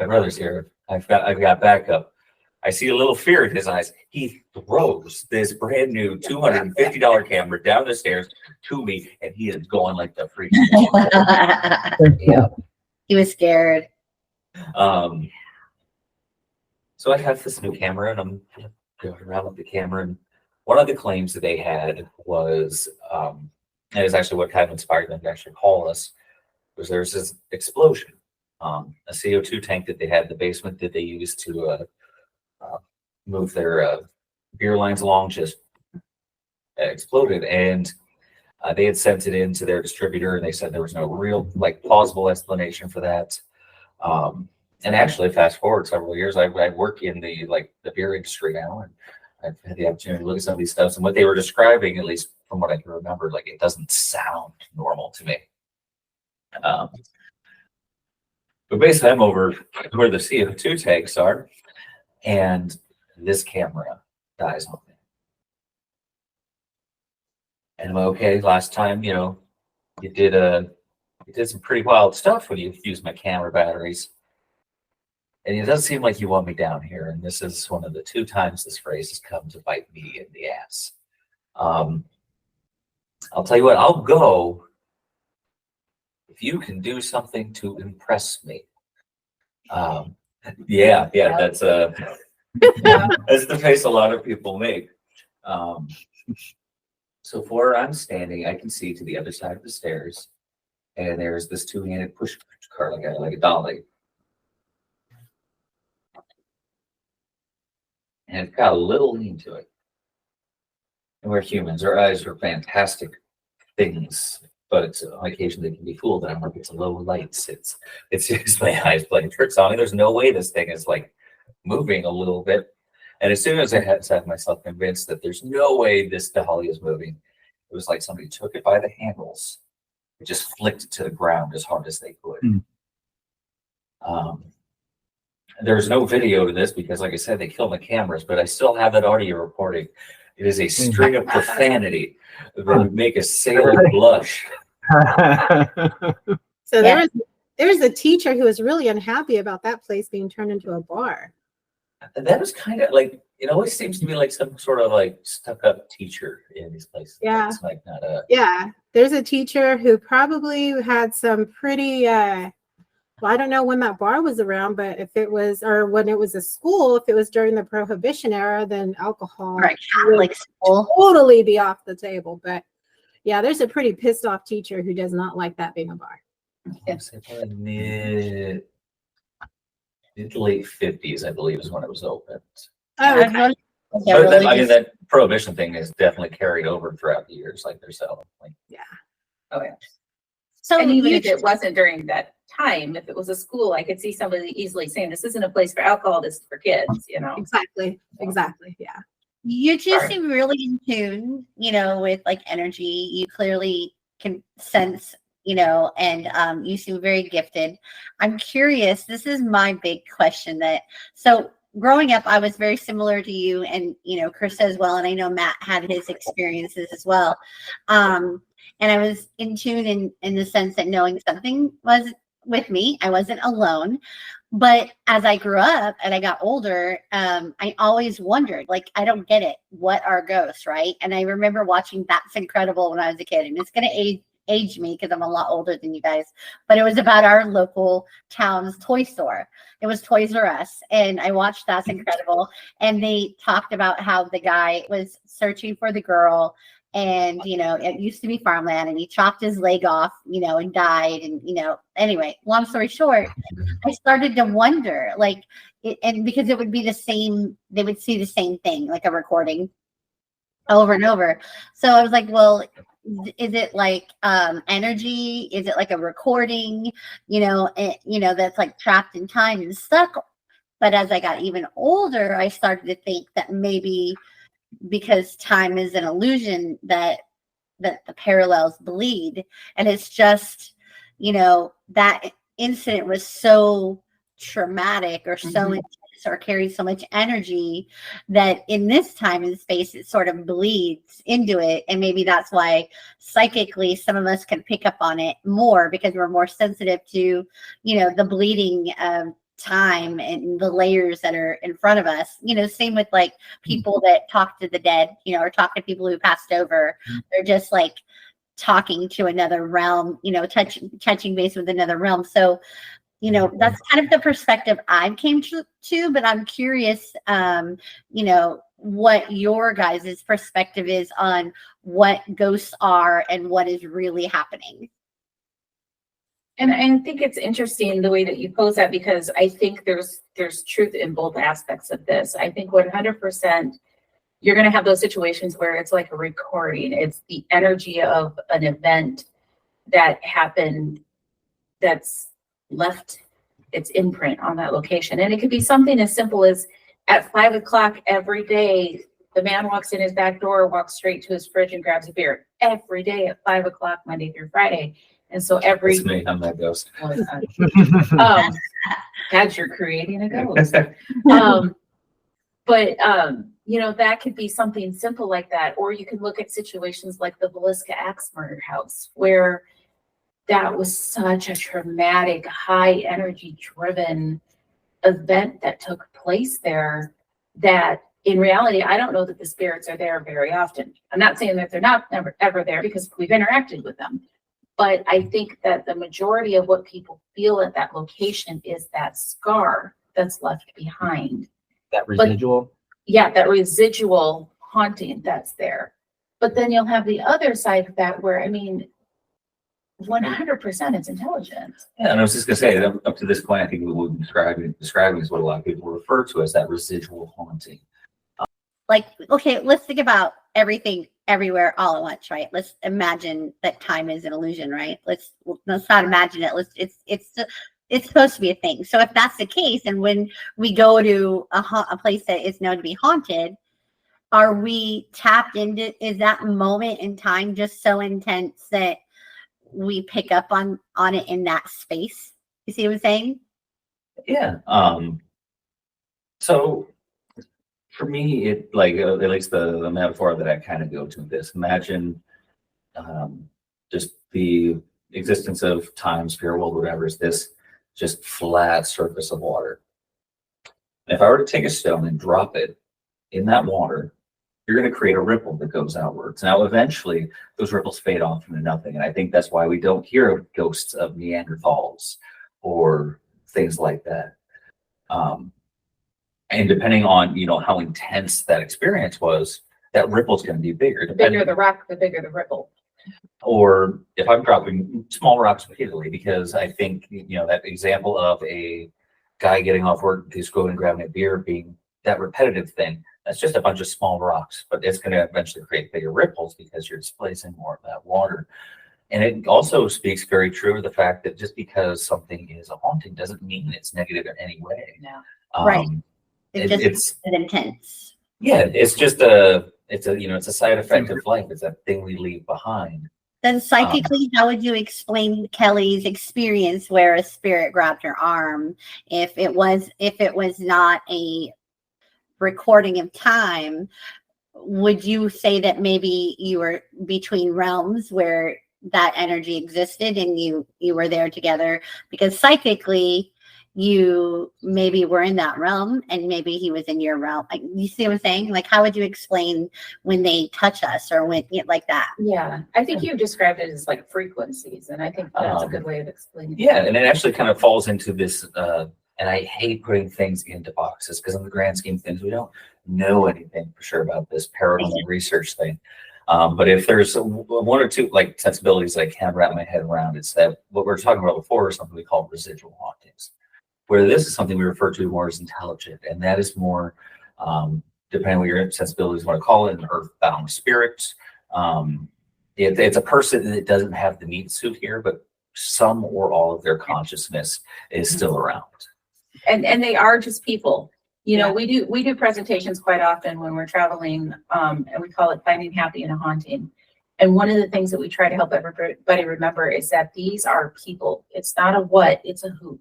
My brother's here. I've got backup. I see a little fear in his eyes. He throws this brand new $250 camera down the stairs to me, and he is going like the freak. Yeah. He was scared. So I have this new camera, and I'm going around with the camera. And one of the claims that they had was, and it's actually what kind of inspired them to actually call us, was there's this explosion. A CO2 tank that they had in the basement that they used to move their beer lines along just exploded, and they had sent it into their distributor, and they said there was no real plausible explanation for that. And actually, fast forward several years, I work in the beer industry now, and I've had the opportunity to look at some of these stuff, and what they were describing, at least from what I can remember, it doesn't sound normal to me. But basically, I'm over where the CO2 tanks are, and this camera dies on me. And I'm okay. Last time, you did some pretty wild stuff when you used my camera batteries. And it doesn't seem like you want me down here. And this is one of the 2 times this phrase has come to bite me in the ass. I'll tell you what, I'll go if you can do something to impress me. Yeah, that's that's the face a lot of people make. So where I'm standing, I can see to the other side of the stairs, and there's this 2-handed push cart like a dolly. And it's got a little lean to it. And we're humans. Our eyes are fantastic things, but on occasion they can be fooled. And I'm like, it's low lights. It's just my eyes playing tricks on me. There's no way this thing is moving a little bit. And as soon as I had myself convinced that there's no way this dolly is moving, it was like somebody took it by the handles and just flicked it to the ground as hard as they could. There's no video to this because, like I said, they killed my cameras, but I still have that audio recording. It is a string of profanity that would make a sailor blush. So there was a teacher who was really unhappy about that place being turned into a bar. And that was kind of it always seems to be some sort of stuck-up teacher in these places. Yeah. It's not a... Yeah. There's a teacher who probably had some pretty well, I don't know when that bar was around, but if it was, or when it was a school, if it was during the Prohibition era, then alcohol Catholic school totally be off the table. But yeah, there's a pretty pissed off teacher who does not like that being a bar. Mid to late 50s, I believe, is when it was opened. Oh, okay. But that Prohibition thing is definitely carried over throughout the years, they're selling. Yeah. Oh, yeah. So And even you if it wasn't during that time, if it was a school, I could see somebody easily saying, this isn't a place for alcohol, this is for kids, you know? Exactly. Exactly. Yeah. You two Sorry. seem really in tune, with like energy. You clearly can sense, and you seem very gifted. I'm curious. This is my big question so growing up, I was very similar to you and, Chris as well. And I know Matt had his experiences as well. And I was in tune in the sense that knowing something was with me. I wasn't alone. But as I grew up and I got older, I always wondered, like, I don't get it. What are ghosts, right? And I remember watching That's Incredible when I was a kid. And it's going to age me because I'm a lot older than you guys. But it was about our local town's toy store. It was Toys R Us. And I watched That's Incredible. And they talked about how the guy was searching for the girl. And, it used to be farmland. And he chopped his leg off, and died. And, anyway, long story short, I started to wonder, like, and because it would be the same, they would see the same thing, like a recording over and over. So I was like, well, is it like energy? Is it like a recording, that's like trapped in time and stuck? But as I got even older, I started to think that maybe because time is an illusion that the parallels bleed. And it's just, that incident was so traumatic or so intense or carried so much energy that in this time and space it sort of bleeds into it. And maybe that's why psychically some of us can pick up on it more because we're more sensitive to, the bleeding of time and the layers that are in front of us. Same with like people that talk to the dead, or talk to people who passed over. They're just like talking to another realm, touching base with another realm. So, that's kind of the perspective I came to, but I'm curious, what your guys' perspective is on what ghosts are and what is really happening. And I think it's interesting the way that you pose that, because I think there's truth in both aspects of this. I think 100% you're going to have those situations where it's like a recording. It's the energy of an event that happened that's left its imprint on that location. And it could be something as simple as at 5 o'clock every day, the man walks in his back door, walks straight to his fridge and grabs a beer every day at 5 o'clock, Monday through Friday. And so every That's me. I'm that ghost. as you're creating a ghost. But that could be something simple like that. Or you can look at situations like the Villisca Axe murder house, where that was such a traumatic, high energy driven event that took place there that in reality, I don't know that the spirits are there very often. I'm not saying that they're not never ever there, because we've interacted with them. But I think that the majority of what people feel at that location is that scar that's left behind. That residual. That residual haunting that's there. But then you'll have the other side of that where, 100% it's intelligent. Yeah, and I was just gonna say, up to this point, I think what we've been describing is what a lot of people refer to as that residual haunting. Like, okay, let's think about everything everywhere all at once, right? Let's imagine that time is an illusion, right? Let's not imagine it. It's supposed to be a thing. So if that's the case, and when we go to a place that is known to be haunted, are we tapped into, is that moment in time just so intense that we pick up on it in that space? You see what I'm saying? Yeah. So for me, it like at least the metaphor that I kind of go to this. Imagine just the existence of time, spirit world, whatever, is this just flat surface of water. And if I were to take a stone and drop it in that water, you're going to create a ripple that goes outwards. Now, eventually, those ripples fade off into nothing. And I think that's why we don't hear of ghosts of Neanderthals or things like that. And depending on, how intense that experience was, that ripple is going to be bigger. The bigger the rock, the bigger the ripple. Or if I'm dropping small rocks repeatedly, because I think, that example of a guy getting off work, he's going and grabbing a beer, being that repetitive thing, that's just a bunch of small rocks, but it's going to eventually create bigger ripples because you're displacing more of that water. And it also speaks very true of the fact that just because something is a haunting doesn't mean it's negative in any way. No. Right. It's intense. Yeah, it's just it's a side effect of life. It's a thing we leave behind. Then psychically, how would you explain Kelly's experience where a spirit grabbed her arm? If it was not a recording of time, would you say that maybe you were between realms where that energy existed and you were there together? Because psychically, you maybe were in that realm and maybe he was in your realm. Like, you see what I'm saying? Like, how would you explain when they touch us or when like that? Yeah, I think you described it as like frequencies, and I think that's a good way of explaining it. Yeah, and it actually kind of falls into this, and I hate putting things into boxes because in the grand scheme of things, we don't know anything for sure about this paranormal research thing. But if there's one or two like sensibilities that I can't wrap my head around, it's that what we were talking about before is something we call residual hauntings, where this is something we refer to more as intelligent, and that is more, depending on what your sensibilities want to call it, an earthbound spirit. It's a person that doesn't have the meat suit here, but some or all of their consciousness is still around. And they are just people. You know, we do presentations quite often when we're traveling, and we call it Finding Happy in a Haunting. And one of the things that we try to help everybody remember is that these are people. It's not a what, it's a who.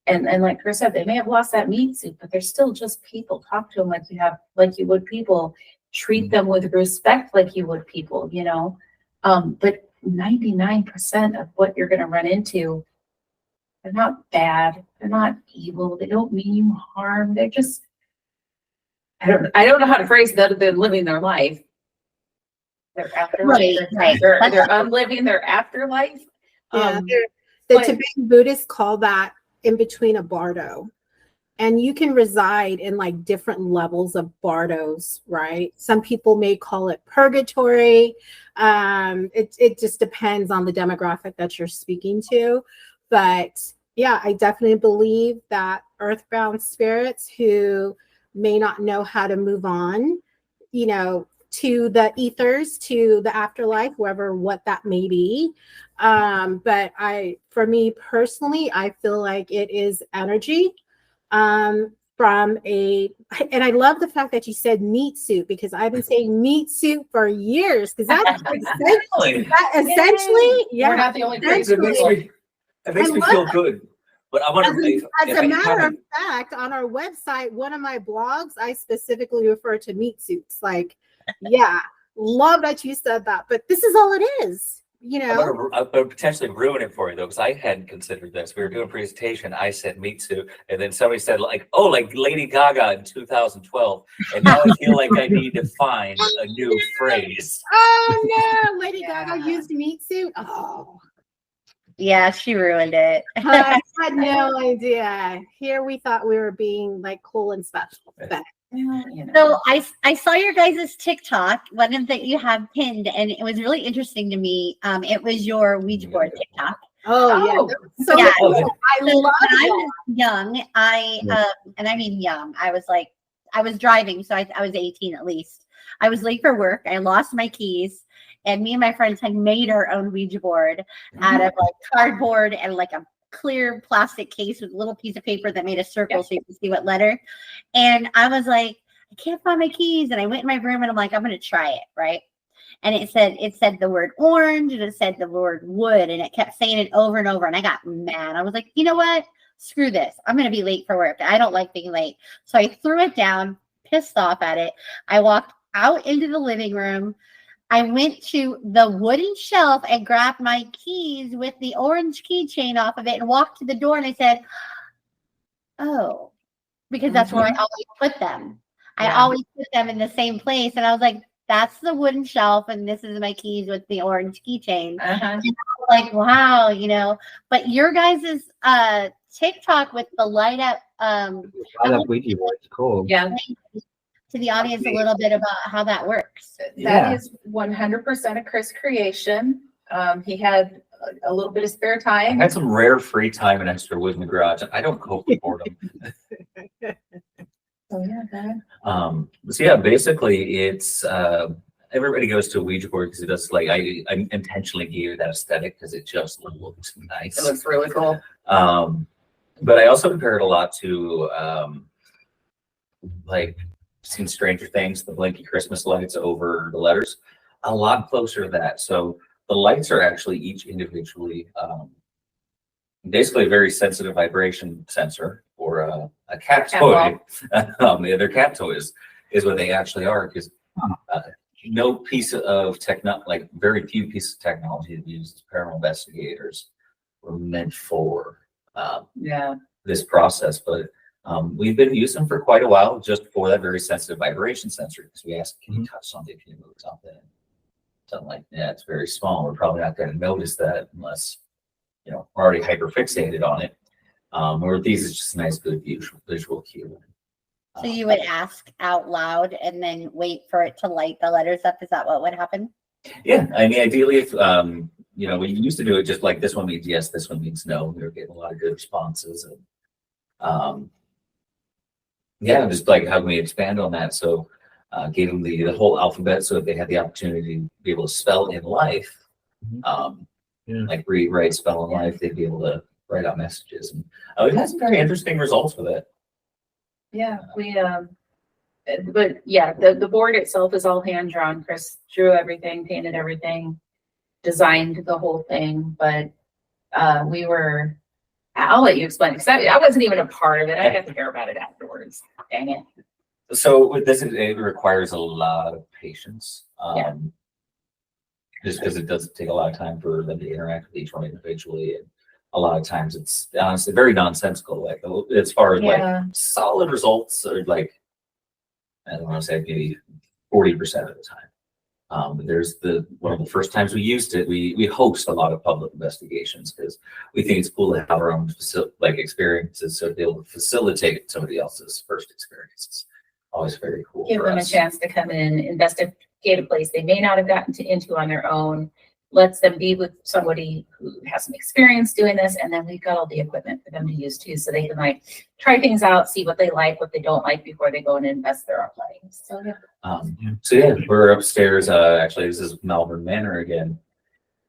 And like Chris said, they may have lost that meat suit, but they're still just people. Talk to them like you would people. Treat them with respect like you would people, you know. But 99% of what you're going to run into, they're not bad. They're not evil. They don't mean you harm. They're just, I don't know how to phrase it other than living their life. Their afterlife. Right. They're living their afterlife. The but- Tibetan Buddhists call that in between a bardo. And you can reside in like different levels of bardos, right? Some people may call it purgatory. It just depends on the demographic that you're speaking to. But yeah, I definitely believe that earthbound spirits who may not know how to move on, you know, to the ethers, to the afterlife, what that may be. But for me personally, I feel like it is energy. And I love the fact that you said meat suit, because I've been saying meat suit for years, because that's essentially, yeah. We're not the only crazy It makes me feel good. But I want to as a matter of fact, on our website, one of my blogs, I specifically refer to meat suits. Like, yeah, love that you said that. But this is all it is. You know, I'm going to potentially ruin it for you though, because I hadn't considered this. We were doing a presentation. I said meat suit, and then somebody said like Lady Gaga in 2012, and now I feel like I need to find a new phrase. Oh no, Lady Gaga used meat suit. Oh, Yeah, she ruined it. I had no idea. Here we thought we were being like cool and special, but. Well, you know. So I saw your guys' TikTok, one of that you have pinned, and it was really interesting to me. It was your Ouija board TikTok. Oh yeah. So yeah. I love when I it. was young, and I mean young, I was driving, so I was 18 at least. I was late for work. I lost my keys, and me and my friends had made our own Ouija board out of like cardboard and like a clear plastic case with a little piece of paper that made a circle so you can see what letter. And I was like, I can't find my keys. And I went in my room and I'm like, I'm going to try it. Right. And it said the word orange and it said the word wood, and it kept saying it over and over. And I got mad. I was like, you know what? Screw this. I'm going to be late for work. I don't like being late. So I threw it down, pissed off at it. I walked out into the living room. I went to the wooden shelf and grabbed my keys with the orange keychain off of it and walked to the door, and I said, oh, because that's where I always put them. I always put them in the same place. And I was like, that's the wooden shelf, and this is my keys with the orange keychain. And I was like, wow, you know. But your guys' TikTok with the light up I love Ouija boards. Cool. Yeah. To the audience a little bit about how that works. That is 100% a Chris creation. He had a little bit of spare I time. had some rare free time and extra wood in the garage. I don't cope with boredom. Oh yeah, that. So yeah, basically it's everybody goes to a Ouija board because it does like I intentionally gave that aesthetic because it just looks nice. It looks really cool. But I also compare it a lot to like seen Stranger Things, the blinky Christmas lights over the letters, a lot closer to that. So the lights are actually each individually basically a very sensitive vibration sensor or a cat toy. The other cat toys is what they actually are, because no piece of like very few pieces of technology that uses paranormal investigators were meant for this process. But we've been using them for quite a while just for that very sensitive vibration sensor, because we ask, can you touch something, can you move something? Something like that, it's very small. We're probably not going to notice that unless, you know, we're already hyper fixated on it. Or these is just a nice, good visual cue. So you would ask out loud and then wait for it to light the letters up. Is that what would happen? Yeah, I mean, ideally, if you know, we used to do it just like this one means yes, this one means no. We were getting a lot of good responses, and yeah, just like how can we expand on that? So gave them the whole alphabet, so if they had the opportunity to be able to spell in life, like read, write, spell in life, they'd be able to write out messages, and we've had some very interesting results with it. Yeah, we but yeah, the board itself is all hand drawn. Chris drew everything, painted everything, designed the whole thing. But I'll let you explain, because I wasn't even a part of it. I got to hear about it afterwards. Dang it. So with this, it requires a lot of patience. Just because it does take a lot of time for them to interact with each one individually, and a lot of times it's honestly very nonsensical. Like as far as like solid results, are like I don't want to say maybe 40% of the time. There's one of the first times we used it, we host a lot of public investigations because we think it's cool to have our own experiences, so to be able to facilitate somebody else's first experiences. Always very cool. Give them a chance to come in, investigate a place they may not have gotten into on their own. Lets them be with somebody who has some experience doing this, and then we've got all the equipment for them to use too, so they can like try things out, see what they like, what they don't like before they go and invest their own money. So yeah, we're upstairs. Actually, this is Melbourne Manor again,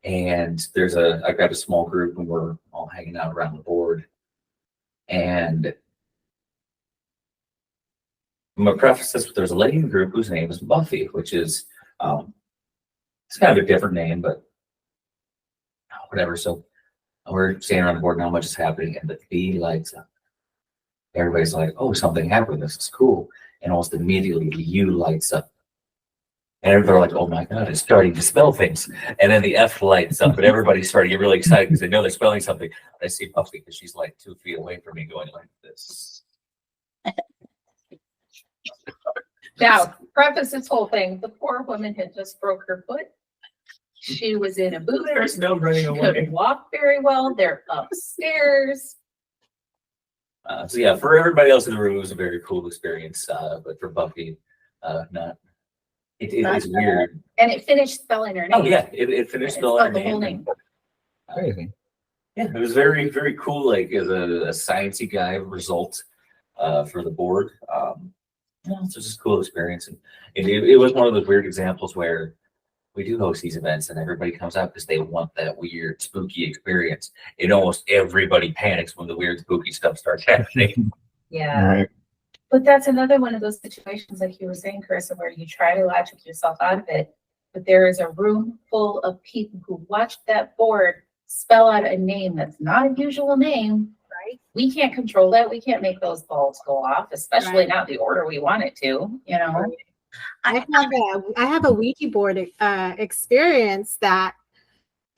and I've got a small group, and we're all hanging out around the board. And I'm gonna preface this with there's a lady in the group whose name is Buffy, which is it's kind of a different name, but whatever. So we're standing around the board, not much is happening, and the bee lights up. Everybody's like, "Oh, something happened. This is cool." And almost immediately the U lights up. And everybody are like, "Oh my God, it's starting to spell things." And then the F lights up, and everybody's starting to get really excited because they know they're spelling something. I see Buffy because she's like 2 feet away from me going like this. Now, preface this whole thing. The poor woman had just broke her foot. She was in a boot. There's no running away. Couldn't walk very well. They're upstairs. So yeah, for everybody else in the room, it was a very cool experience. But for Buffy, not. It is weird. And it finished spelling her name. Oh yeah, it finished spelling her the whole name. Crazy. Yeah, it was very, very cool. Like as a sciencey guy result for the board. It's just a cool experience, and it was one of those weird examples where we do host these events and everybody comes out because they want that weird, spooky experience. And almost everybody panics when the weird, spooky stuff starts happening. Yeah. Right. But that's another one of those situations, like you were saying, Carissa, where you try to logic yourself out of it, but there is a room full of people who watched that board spell out a name that's not a usual name. Right. We can't control that. We can't make those balls go off, especially not the order we want it to, you know. I have a Ouija board experience that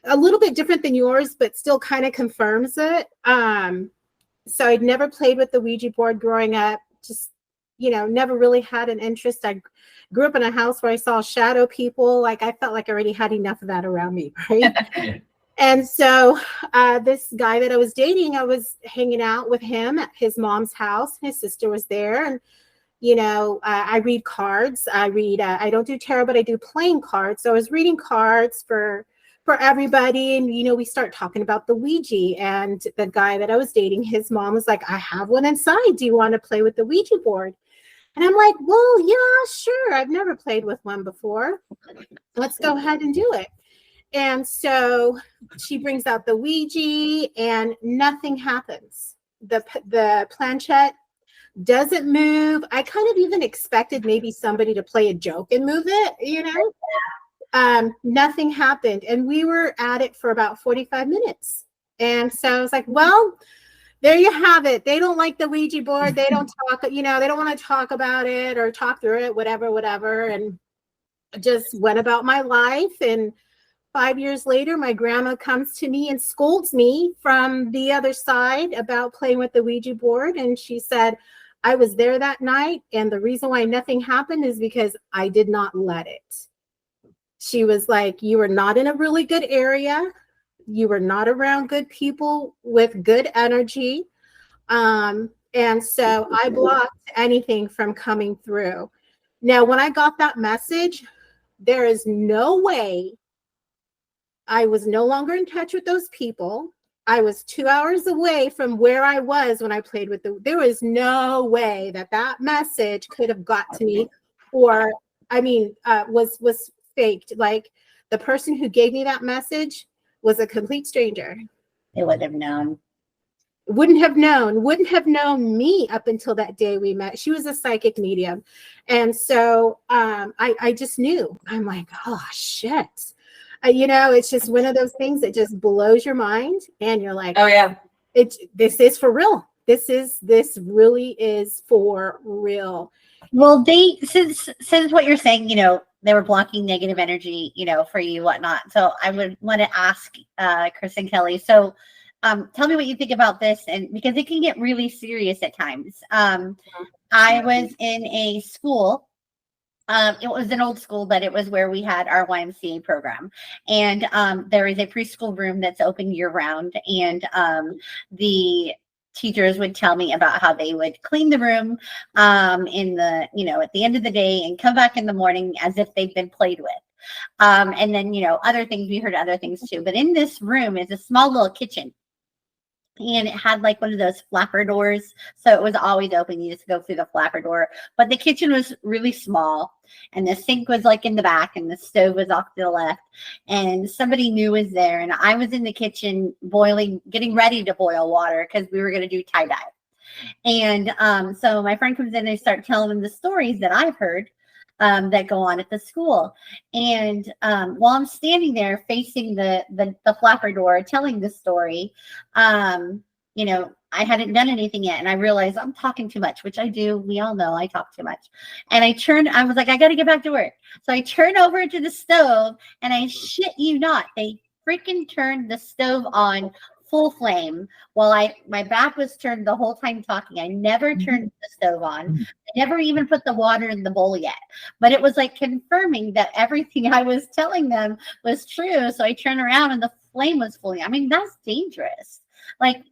a little bit different than yours, but still kind of confirms it. So I'd never played with the Ouija board growing up. Just, never really had an interest. I grew up in a house where I saw shadow people. Like I felt like I already had enough of that around me, right? And so this guy that I was dating, I was hanging out with him at his mom's house. His sister was there, and I read cards. I don't do tarot, but I do playing cards. So I was reading cards for everybody. And, we start talking about the Ouija, and the guy that I was dating, his mom was like, "I have one inside. Do you want to play with the Ouija board?" And I'm like, well, yeah, sure. I've never played with one before. Let's go ahead and do it. And so she brings out the Ouija and nothing happens. The planchette doesn't move. I kind of even expected maybe somebody to play a joke and move it, you know. Nothing happened. And we were at it for about 45 minutes. And so I was like, well, there you have it. They don't like the Ouija board. They don't talk, you know, they don't want to talk about it or talk through it, whatever. And just went about my life. And 5 years later, my grandma comes to me and scolds me from the other side about playing with the Ouija board. And she said, I was there that night. And the reason why nothing happened is because I did not let it. She was like, you were not in a really good area. You were not around good people with good energy. And so I blocked anything from coming through. Now, when I got that message, there is no way I was no longer in touch with those people. I was 2 hours away from where I was when I played with there was no way that message could have got to me, or, was faked. Like, the person who gave me that message was a complete stranger. They wouldn't have known. Wouldn't have known me up until that day we met. She was a psychic medium. And so I just knew. I'm like, oh, shit. It's just one of those things that just blows your mind. And you're like, Oh, yeah. This is for real. This really is for real. Well, since what you're saying, they were blocking negative energy, for you, whatnot. So I would want to ask Chris and Kelly. So tell me what you think about this, and because it can get really serious at times. I was in a school. It was an old school, but it was where we had our YMCA program. And there is a preschool room that's open year round. And the teachers would tell me about how they would clean the room in the, at the end of the day, and come back in the morning as if they've been played with. And then, other things, we heard other things too. But in this room is a small little kitchen. And it had like one of those flapper doors. So it was always open. You just go through the flapper door. But the kitchen was really small. And the sink was like in the back. And the stove was off to the left. And somebody new was there. And I was in the kitchen getting ready to boil water because we were going to do tie-dye. And so my friend comes in and I start telling him the stories that I've heard that go on at the school. And while I'm standing there facing the flapper door telling the story, I hadn't done anything yet. And I realized I'm talking too much, which I do. We all know I talk too much. And I was like, I got to get back to work. So I turned over to the stove, and I shit you not, they freaking turned the stove on full flame while my back was turned the whole time talking. I never turned the stove on. I never even put the water in the bowl yet. But it was like confirming that everything I was telling them was true. So I turned around and the flame was fully. I mean, that's dangerous. Like,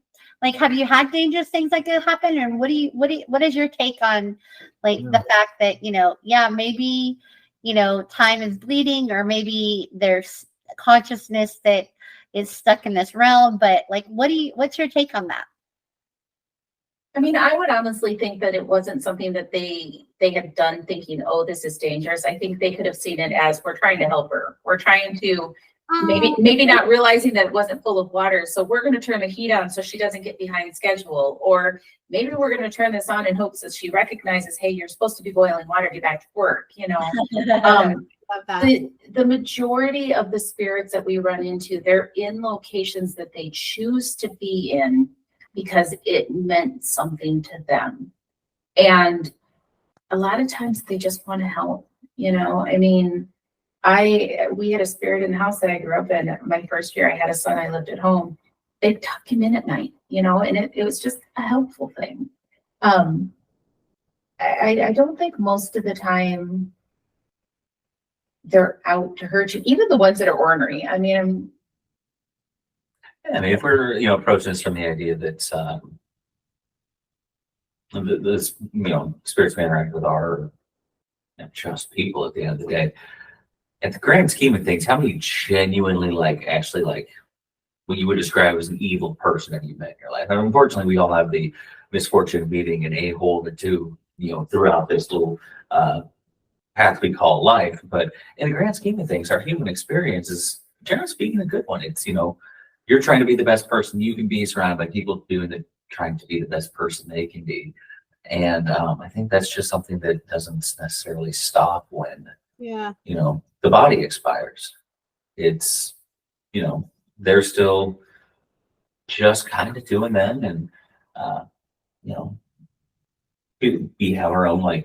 have you had dangerous things like that happen? And what is your take on the fact that, maybe, time is bleeding, or maybe there's consciousness that is stuck in this realm, but what's your take on that? I mean, I would honestly think that it wasn't something that they had done thinking, oh, this is dangerous. I think they could have seen it as, we're trying to help her. We're trying to maybe not realizing that it wasn't full of water. So we're going to turn the heat on so she doesn't get behind schedule. Or maybe we're going to turn this on in hopes that she recognizes, hey, you're supposed to be boiling water to get back to work, The majority of the spirits that we run into, they're in locations that they choose to be in because it meant something to them. And a lot of times they just want to help, I mean, we had a spirit in the house that I grew up in. My first year, I had a son, I lived at home. They'd tuck him in at night, and it was just a helpful thing. I don't think most of the time they're out to hurt you, even the ones that are ornery. I mean, if we're approaching this from the idea that this spirits may interact with our just people at the end of the day. At the grand scheme of things, how many genuinely actually what you would describe as an evil person have you met in your life? And unfortunately, we all have the misfortune of meeting an a-hole or two, throughout this little path we call life. But in the grand scheme of things, our human experience is, generally speaking, a good one. It's, you're trying to be the best person you can be, surrounded by people trying to be the best person they can be. And I think that's just something that doesn't necessarily stop when, the body expires. It's, they're still just kind of doing them. And, we have our own,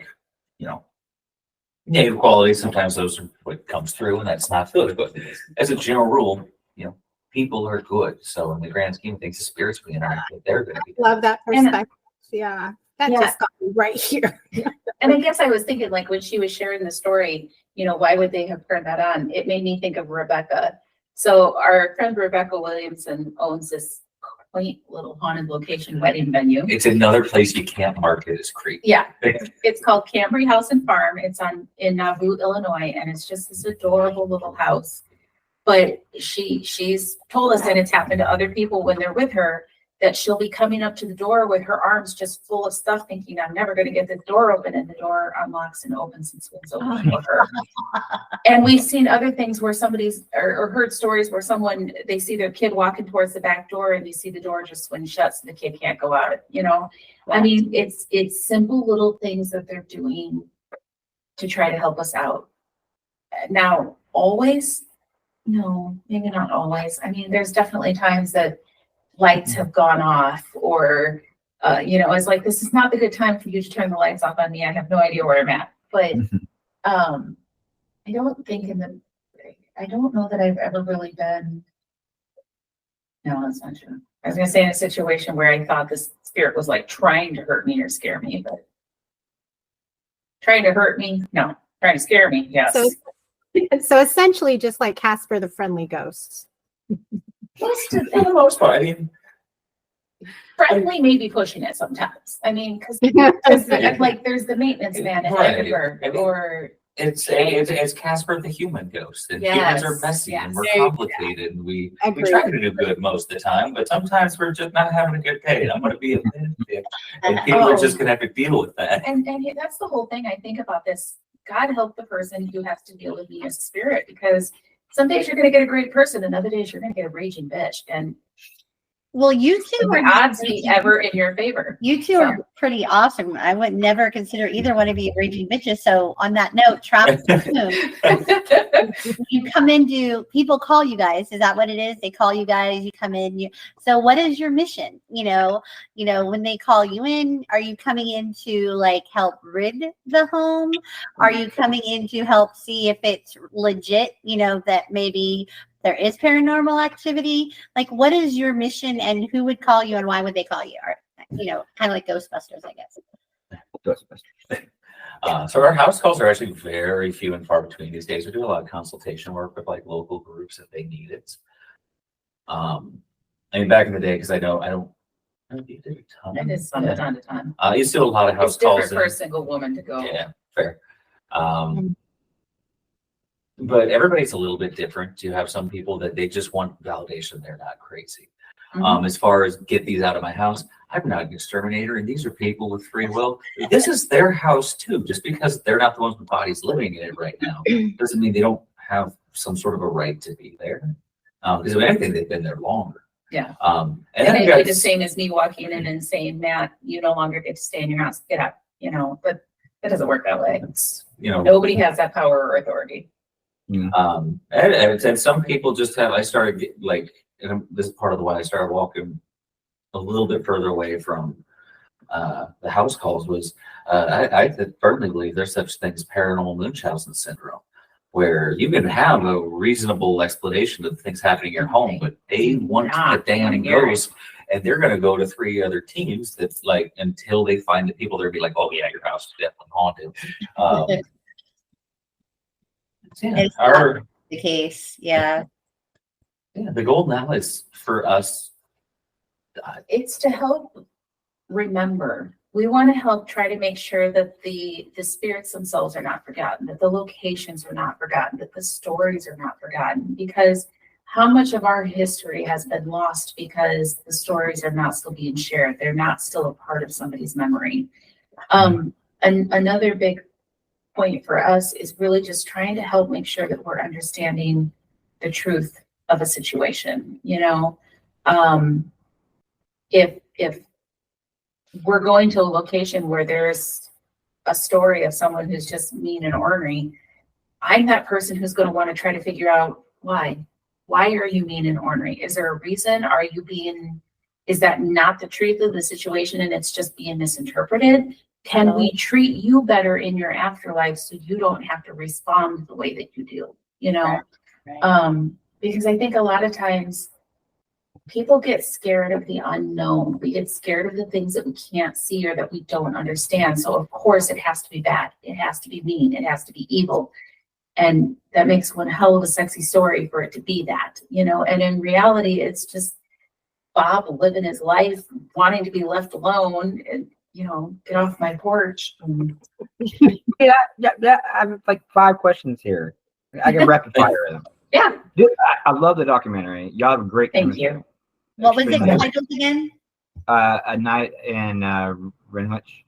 negative qualities. Sometimes those are what comes through, and that's not good. But as a general rule, people are good. So in the grand scheme of things, the spirits we interact with, they're going to be good. Love that perspective. That just got me right here. And I guess I was thinking, like, when she was sharing the story, why would they have turned that on? It made me think of Rebecca. So our friend Rebecca Williamson owns this quaint little haunted location wedding venue. It's another place you can't market as creepy. Yeah. It's called Cambry House and Farm. It's in Nauvoo, Illinois, and it's just this adorable little house. But she's told us, and it's happened to other people when they're with her, that she'll be coming up to the door with her arms just full of stuff, thinking, I'm never going to get this door open, and the door unlocks and opens and swings open for her. And we've seen other things where somebody's or heard stories where they see their kid walking towards the back door, and you see the door just swing shut so the kid can't go out. I mean, it's simple little things that they're doing to try to help us out. Now, always? No, maybe not always. I mean, there's definitely times that lights have gone off, or it's like, this is not the good time for you to turn the lights off on me. I have no idea where I'm at. But I don't know that I've ever really been. No, that's not true. I was gonna say in a situation where I thought this spirit was like trying to hurt me or scare me, but trying to hurt me, no. Trying to scare me, yes. So essentially just like Casper the Friendly Ghost. For the most part, I mean, friendly may be pushing it sometimes. I mean, because like there's the maintenance man at Edinburgh, or it's Casper the human ghost, and humans are messy and we're complicated, and we try to do good most of the time, but sometimes we're just not having a good day. And I'm going to be a bitch, and people are just going to have to deal with that. And that's the whole thing I think about this. God help the person who has to deal with me as a spirit, because some days you're going to get a great person, and other days you're going to get a raging bitch. And well, you two the odds be ever in your favor. You two are pretty awesome. I would never consider either one of you raging bitches. So on that note, Travelers Moon, you come into, people call you guys. Is that what it is? They call you guys, you come in. So what is your mission? When they call you in, are you coming in to like help rid the home? Are you coming in to help see if it's legit, that maybe there is paranormal activity? Like, what is your mission, and who would call you, and why would they call you? Or, kind of like Ghostbusters, I guess. Ghostbusters. So our house calls are actually very few and far between these days. We do a lot of consultation work with like local groups if they need it. I mean, back in the day, because I don't. You did a ton. It is from time to time. You still a lot of house it's calls. Different for a single woman to go. Yeah, fair. But everybody's a little bit different. You have some people that they just want validation. They're not crazy. As far as get these out of my house, I'm not an exterminator, and these are people with free will. This is their house too. Just because they're not the ones with bodies living in it right now doesn't mean they don't have some sort of a right to be there. Because if anything, they've been there longer. Yeah. And it'd be the same as me walking in and saying, Matt, you no longer get to stay in your house. Get out. But it doesn't work that way. Nobody has that power or authority. And some people just have. I started and this is part of the why I started walking a little bit further away from the house calls. Was I firmly believe there's such thing as paranormal Munchausen syndrome, where you can have a reasonable explanation of things happening in your home, but they want the damn ghost, and they're going to go to 3 other teams that's like until they find the people. They'll be like, oh yeah, your house is definitely haunted. It's the case. Yeah. The goal now is for us. It's to help remember. We want to help try to make sure that the spirits themselves are not forgotten, that the locations are not forgotten, that the stories are not forgotten, because how much of our history has been lost because the stories are not still being shared. They're not still a part of somebody's memory. another big point for us is really just trying to help make sure that we're understanding the truth of a situation. If we're going to a location where there's a story of someone who's just mean and ornery, I'm that person who's going to want to try to figure out why. Why are you mean and ornery? Is there a reason? Is that not the truth of the situation and it's just being misinterpreted? Can we treat you better in your afterlife so you don't have to respond the way that you do? Right. Because I think a lot of times people get scared of the unknown. We get scared of the things that we can't see or that we don't understand. So of course it has to be bad. It has to be mean. It has to be evil. And that makes one hell of a sexy story for it to be that, and in reality, it's just Bob living his life, wanting to be left alone and, get off my porch. Yeah, I have like 5 questions here. I can rapid fire them. Yeah. Dude, I love the documentary. Y'all have a great Thank chemistry. you. What was it Extremely- titled again? A Night in Renwich.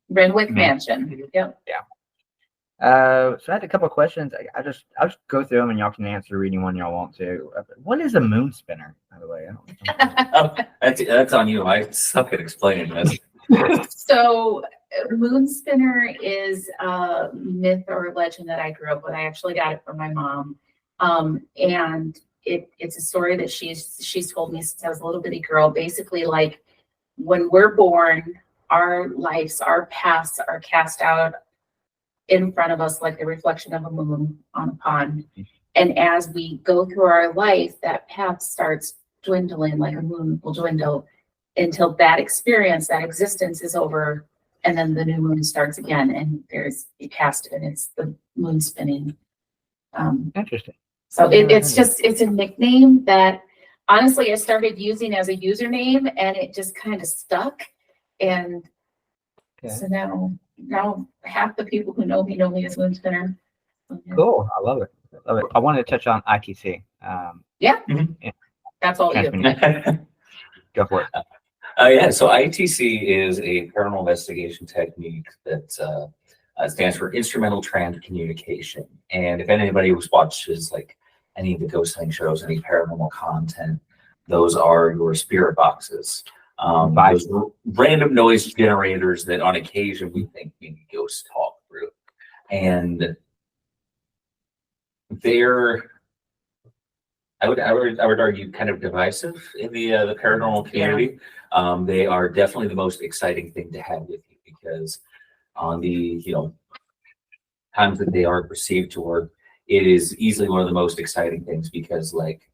Renwick Man. Mansion. Yep. So I had a couple of questions. I'll just go through them and y'all can answer any one y'all want to. What is a moon spinner, by the way? That's on you. I suck at explaining this. So Moon Spinner is a myth or legend that I grew up with. I actually got it from my mom. And it's a story that she's told me since I was a little bitty girl. Basically, like when we're born, our lives, our paths are cast out in front of us like the reflection of a moon on a pond. And as we go through our life, that path starts dwindling, like a moon will dwindle until that experience, that existence is over. And then the new moon starts again. And you cast it and it's the moon spinning. Interesting. So it's a nickname that honestly I started using as a username and it just kind of stuck. And so now half the people who know me as Moon Spinner. Cool. I love it. I wanted to touch on ITC. That's all you. Go for it. Yeah, so ITC is a paranormal investigation technique that stands for Instrumental Trans Communication. And if anybody who watches like any of the ghost hunting shows, any paranormal content, those are your spirit boxes. Those random noise generators that on occasion we think maybe ghosts talk through. And they're, I would argue, kind of divisive in the paranormal community. They are definitely the most exciting thing to have with you because on the times that they are perceived to work, it is easily one of the most exciting things because like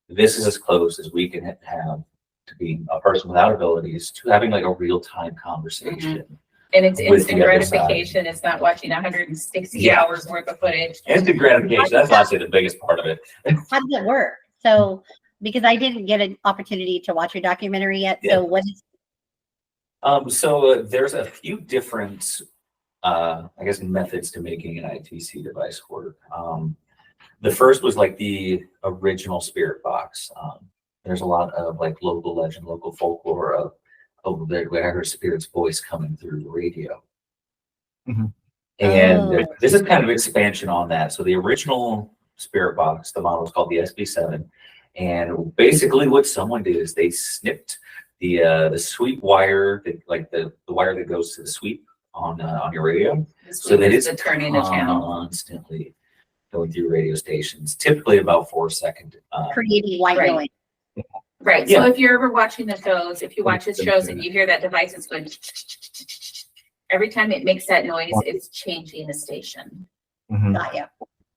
this is as close as we can have to being a person without abilities to having like a real-time conversation. And it's with instant the other gratification. It's not watching 160 Yeah. hours worth of footage. Instant gratification, that's honestly the biggest part of it. How does it work? So, because I didn't get an opportunity to watch your documentary yet. Yeah. So what is So there's a few different I guess methods to making an ITC device work. The first was like the original spirit box. There's a lot of like local legend, local folklore of where I heard spirit's voice coming through the radio. Mhm. And this is kind of expansion on that. So the original spirit box, the model is called the SB7. And basically what someone did is they snipped the sweep wire, the wire that goes to the sweep on your radio. So that it's turning the channel. constantly going through radio stations, typically about 4 second. creating white Right. noise? Right. Yeah. So if you're ever watching the shows, if you watch the shows and you hear that device, it's going every time it makes that noise, it's changing the station. Mhm. Got ya.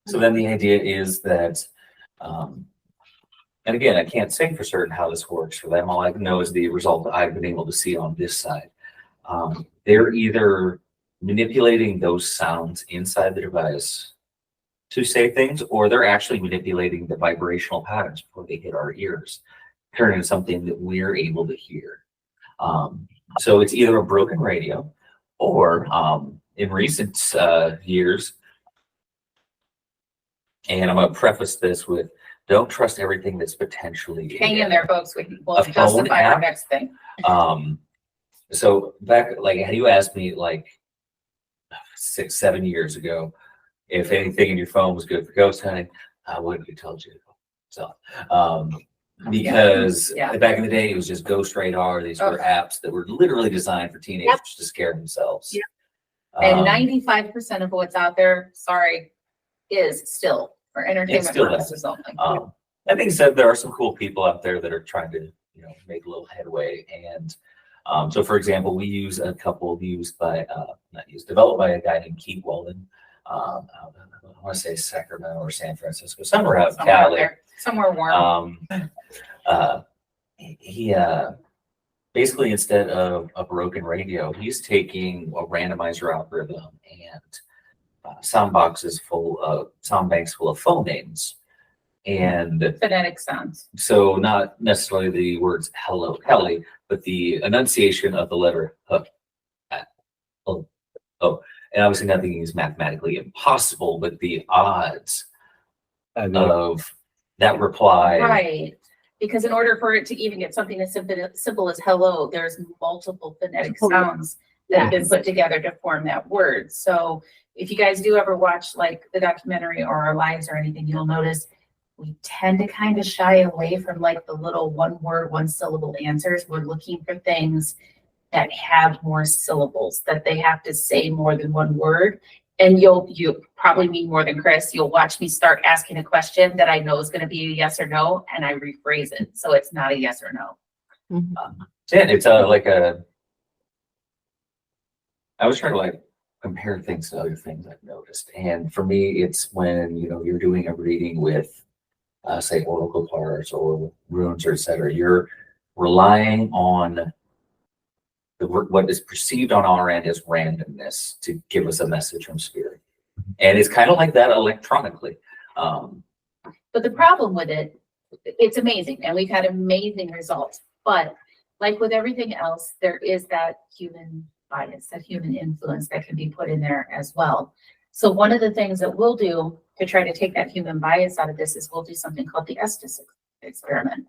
So then the idea is that, and again, I can't say for certain how this works for them. All I know is the result that I've been able to see on this side. They're either manipulating those sounds inside the device to say things, or they're actually manipulating the vibrational patterns before they hit our ears, turning into something that we're able to hear. So it's either a broken radio, or in recent years, and I'm going to preface this with, don't trust everything that's potentially Hang in there, folks. We'll A phone justify our app? next thing. So back, like, had you asked me, like, 6, 7 years ago, if anything in your phone was good for ghost hunting, I wouldn't have told you. So, because Yeah. back in the day, it was just Ghost Radar. These were apps that were literally designed for teenagers to scare themselves. Yep. And 95% of what's out there, sorry, is still for entertainment still is. purposes only. That being said, there are some cool people out there that are trying to, make a little headway. And so, for example, we use a couple developed by a guy named Keith Weldon. I want to say Sacramento or San Francisco, somewhere out in Cali. There, somewhere warm. He basically, instead of a broken radio, he's taking a randomizer algorithm and sound banks full of phone names. And Phonetic sounds. so not necessarily the words hello Kelly, but the enunciation of the letter oh. And obviously nothing is mathematically impossible, but the odds of that reply. Right. Because in order for it to even get something as simple as hello, there's multiple phonetic sounds that have been put together to form that word. So if you guys do ever watch like the documentary or our lives or anything, you'll notice we tend to kind of shy away from like the little one word, one syllable answers. We're looking for things that have more syllables, that they have to say more than one word. And you probably mean more than Chris. You'll watch me start asking a question that I know is going to be a yes or no, and I rephrase it so it's not a yes or no. It's I was trying to like compare things to other things I've noticed, and for me, it's when you're doing a reading with, say, oracle cards or runes or etc. You're relying on what is perceived on our end as randomness to give us a message from spirit, and it's kind of like that electronically. But the problem with it, it's amazing, and we've had amazing results. But like with everything else, there is that human bias, that human influence that can be put in there as well. So one of the things that we'll do to try to take that human bias out of this is we'll do something called the Estes experiment.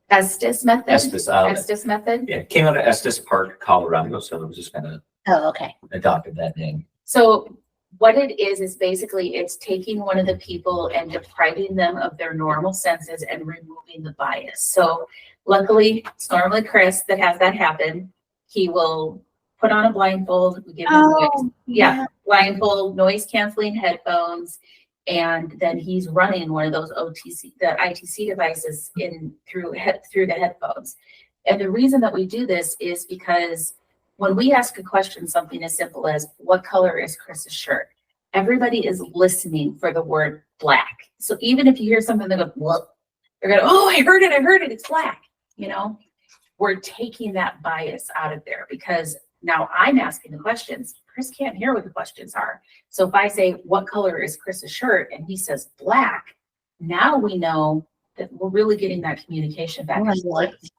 Estes method. Estes method. Yeah, it came out of Estes Park, Colorado, so it was just kind of okay. adopted that name. So what it is basically it's taking one of the people and depriving them of their normal senses and removing the bias. So luckily, it's normally Chris that has that happen. He will put on a blindfold. We give him blindfold, noise canceling headphones. And then he's running one of those the ITC devices through the headphones. And the reason that we do this is because when we ask a question, something as simple as what color is Chris's shirt, everybody is listening for the word black. So even if you hear something that goes, well, they're going, oh, I heard it, it's black. We're taking that bias out of there because now I'm asking the questions. Chris can't hear what the questions are. So if I say, what color is Chris's shirt? And he says black, now we know that we're really getting that communication back.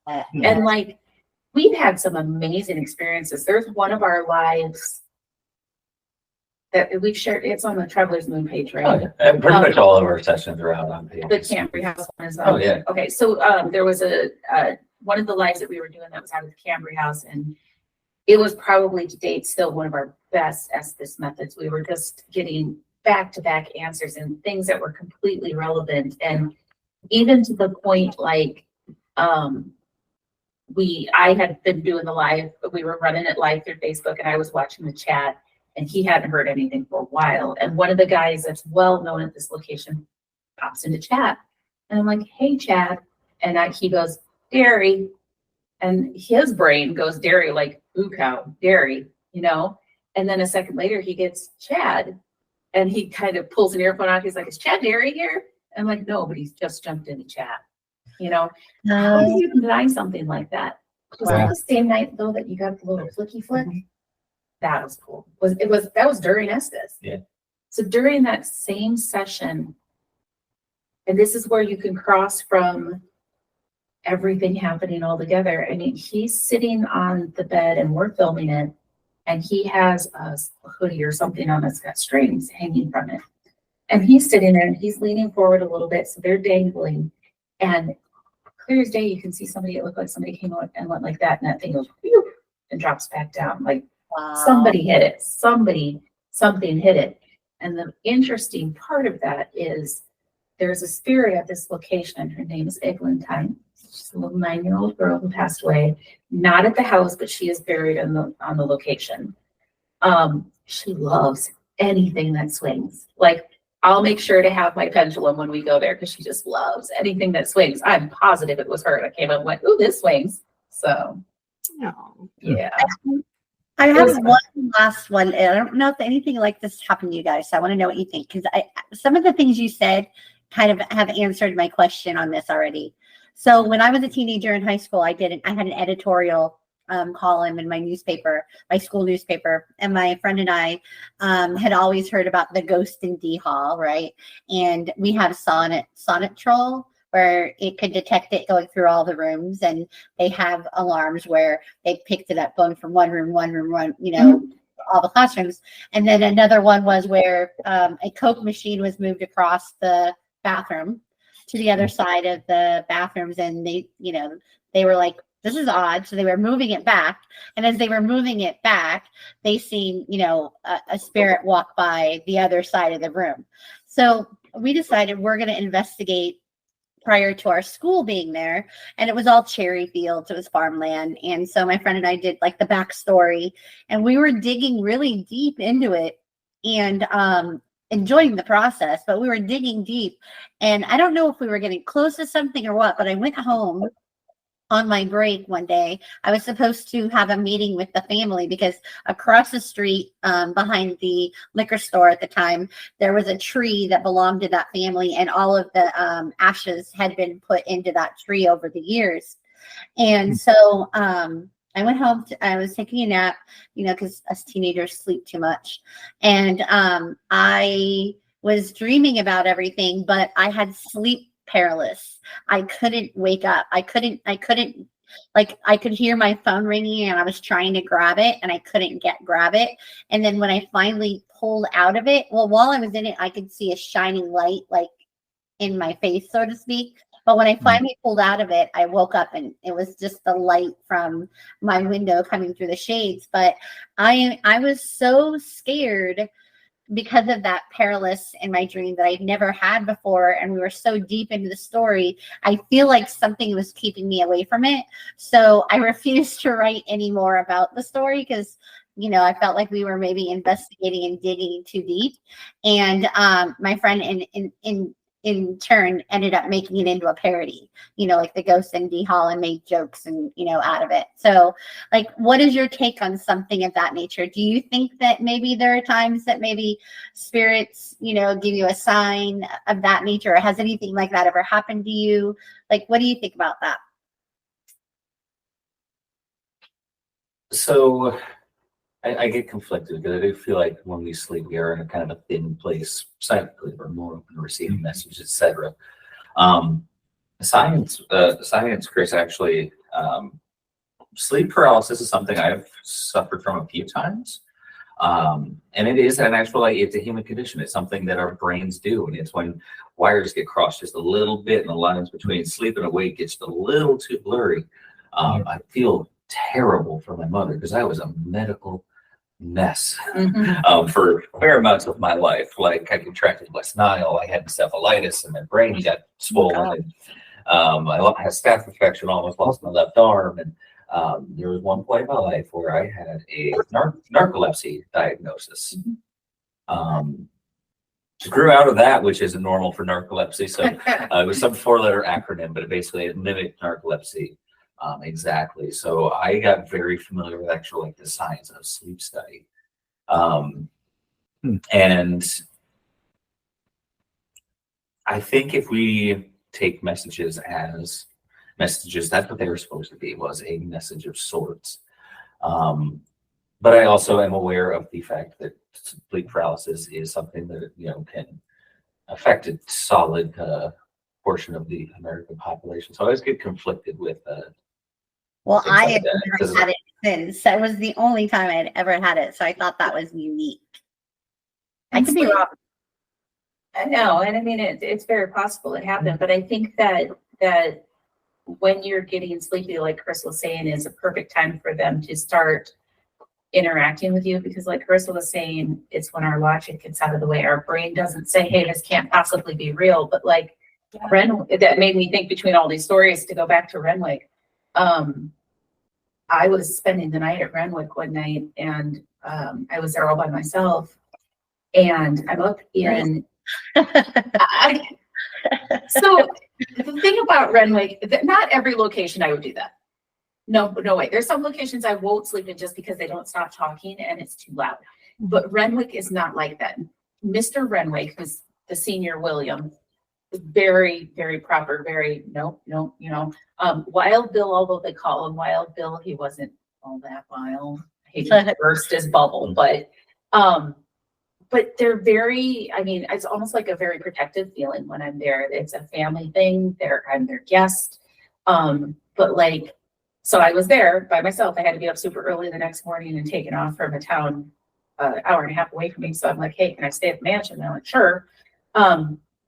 And like, we've had some amazing experiences. There's one of our lives that we've shared. It's on the Travelers Moon page, right? Oh, yeah. And pretty much all of our sessions are out on page. The Cambry House one is on. Oh, yeah. Okay, so there was one of the lives that we were doing that was out of the Cambry House, and it was probably to date still one of our best Estes methods. We were just getting back-to-back answers and things that were completely relevant. And even to the point like I had been doing the live, we were running it live through Facebook and I was watching the chat and he hadn't heard anything for a while. And one of the guys that's well known at this location pops into chat. And I'm like, hey, Chad. And he goes, dairy. And his brain goes dairy, like, ooh, cow, dairy, And then a second later, he gets Chad. And he kind of pulls an earphone out. He's like, is Chad Dairy here? I'm like, no, but he's just jumped into chat. How do you deny something like that? Was that the same night, though, that you got the little flicky flick? That was cool. That was during Estes. Yeah. So during that same session, and this is where you can cross from everything happening all together. I mean, he's sitting on the bed and we're filming it, and he has a hoodie or something on that's got strings hanging from it. And he's sitting there and he's leaning forward a little bit, so they're dangling. And clear as day, you can see somebody, it looked like somebody came out and went like that, and that thing goes whew, and drops back down. Like, Somebody hit it. Something hit it. And the interesting part of that is there's a spirit at this location. Her name is Eglantine. She's a little 9-year-old girl who passed away, not at the house, but she is buried on the location. She loves anything that swings. Like, I'll make sure to have my pendulum when we go there because she just loves anything that swings. I'm positive it was her. And I came up and went, ooh, this swings. So, No. yeah. I It have was one last one. And I don't know if anything like this happened to you guys, so I want to know what you think, because some of the things you said kind of have answered my question on this already. So when I was a teenager in high school, I had an editorial column in my newspaper, my school newspaper, and my friend and I had always heard about the ghost in D Hall, right? And we have Sonnet Troll, where it could detect it going through all the rooms, and they have alarms where they picked it up going from one room, all the classrooms. And then another one was where a Coke machine was moved across the bathroom to the other side of the bathrooms, and they were like, this is odd. So they were moving it back. And as they were moving it back, they seen, a spirit walk by the other side of the room. So we decided we're going to investigate prior to our school being there. And it was all cherry fields. It was farmland. And so my friend and I did like the backstory, and we were digging really deep into it and enjoying the process, but we were digging deep. And I don't know if we were getting close to something or what, but I went home on my break one day. I was supposed to have a meeting with the family because across the street, behind the liquor store at the time, there was a tree that belonged to that family, and all of the ashes had been put into that tree over the years. And so I went home. I was taking a nap, because us teenagers sleep too much, and I was dreaming about everything, but I had sleep paralysis. I couldn't wake up. I couldn't, like, I could hear my phone ringing and I was trying to grab it and I couldn't grab it. And then when I finally pulled out of it, well, while I was in it, I could see a shining light, like in my face, so to speak. But when I finally pulled out of it, I woke up and it was just the light from my window coming through the shades. But I was so scared because of that paralysis in my dream that I'd never had before. And we were so deep into the story, I feel like something was keeping me away from it. So I refused to write any more about the story because, I felt like we were maybe investigating and digging too deep. And my friend in turn ended up making it into a parody, like the ghost in D Hall, and made jokes and, out of it. So like, what is your take on something of that nature? Do you think that maybe there are times that maybe spirits, give you a sign of that nature? Or has anything like that ever happened to you? Like, what do you think about that? So I get conflicted because I do feel like when we sleep, we are in a kind of a thin place psychically. We're more open to receiving messages, etc. Science, Chris, actually, sleep paralysis is something I've suffered from a few times. And it is it's a human condition. It's something that our brains do. And it's when wires get crossed just a little bit and the lines between sleep and awake gets a little too blurry. I feel terrible for my mother because I was a medical mess for fair amounts of my life. Like, I contracted West Nile, I had encephalitis, and my brain got swollen. I had staph infection, almost lost my left arm, and there was one point in my life where I had a narcolepsy diagnosis. Grew out of that, which isn't normal for narcolepsy. So it was some 4-letter acronym, but basically it mimicked narcolepsy. Exactly. So I got very familiar with actually the science of sleep study. And I think if we take messages as messages, that's what they were supposed to be, was a message of sorts. But I also am aware of the fact that sleep paralysis is something that, can affect a solid portion of the American population. So I always get conflicted with Well, I like had that, never 'cause had it since. That was the only time I had ever had it. So I thought that was unique. I could be wrong. No, and I mean, it's very possible it happened, but I think that when you're getting sleepy, like Chris was saying, is a perfect time for them to start interacting with you, because like Carissa was saying, it's when our logic gets out of the way. Our brain doesn't say, hey, this can't possibly be real. But like that made me think between all these stories, to go back to Renwick. I was spending the night at Renwick one night, and I was there all by myself, and I'm up in so the thing about Renwick, that not every location I would do that. No way. There's some locations I won't sleep in just because they don't stop talking and it's too loud. But Renwick is not like that. Mr. Renwick, who's the senior William, very, very proper, very Wild Bill, although they call him Wild Bill, he wasn't all that wild. He burst his bubble, but they're very, I mean, it's almost like a very protective feeling when I'm there. It's a family thing. I'm their guest. But like, so I was there by myself. I had to be up super early the next morning and taken off from a town hour and a half away from me. So I'm like, hey, can I stay at the mansion? They're like, sure.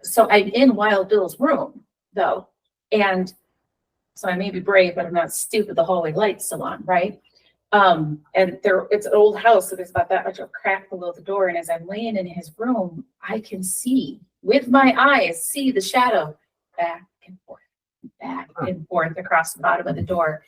So I'm in Wild Bill's room though. And so I may be brave, but I'm not stupid. The hallway light's still on, right? And it's an old house, so there's about that much of a crack below the door. And as I'm laying in his room, I can see with my eyes, see the shadow back and forth across the bottom of the door.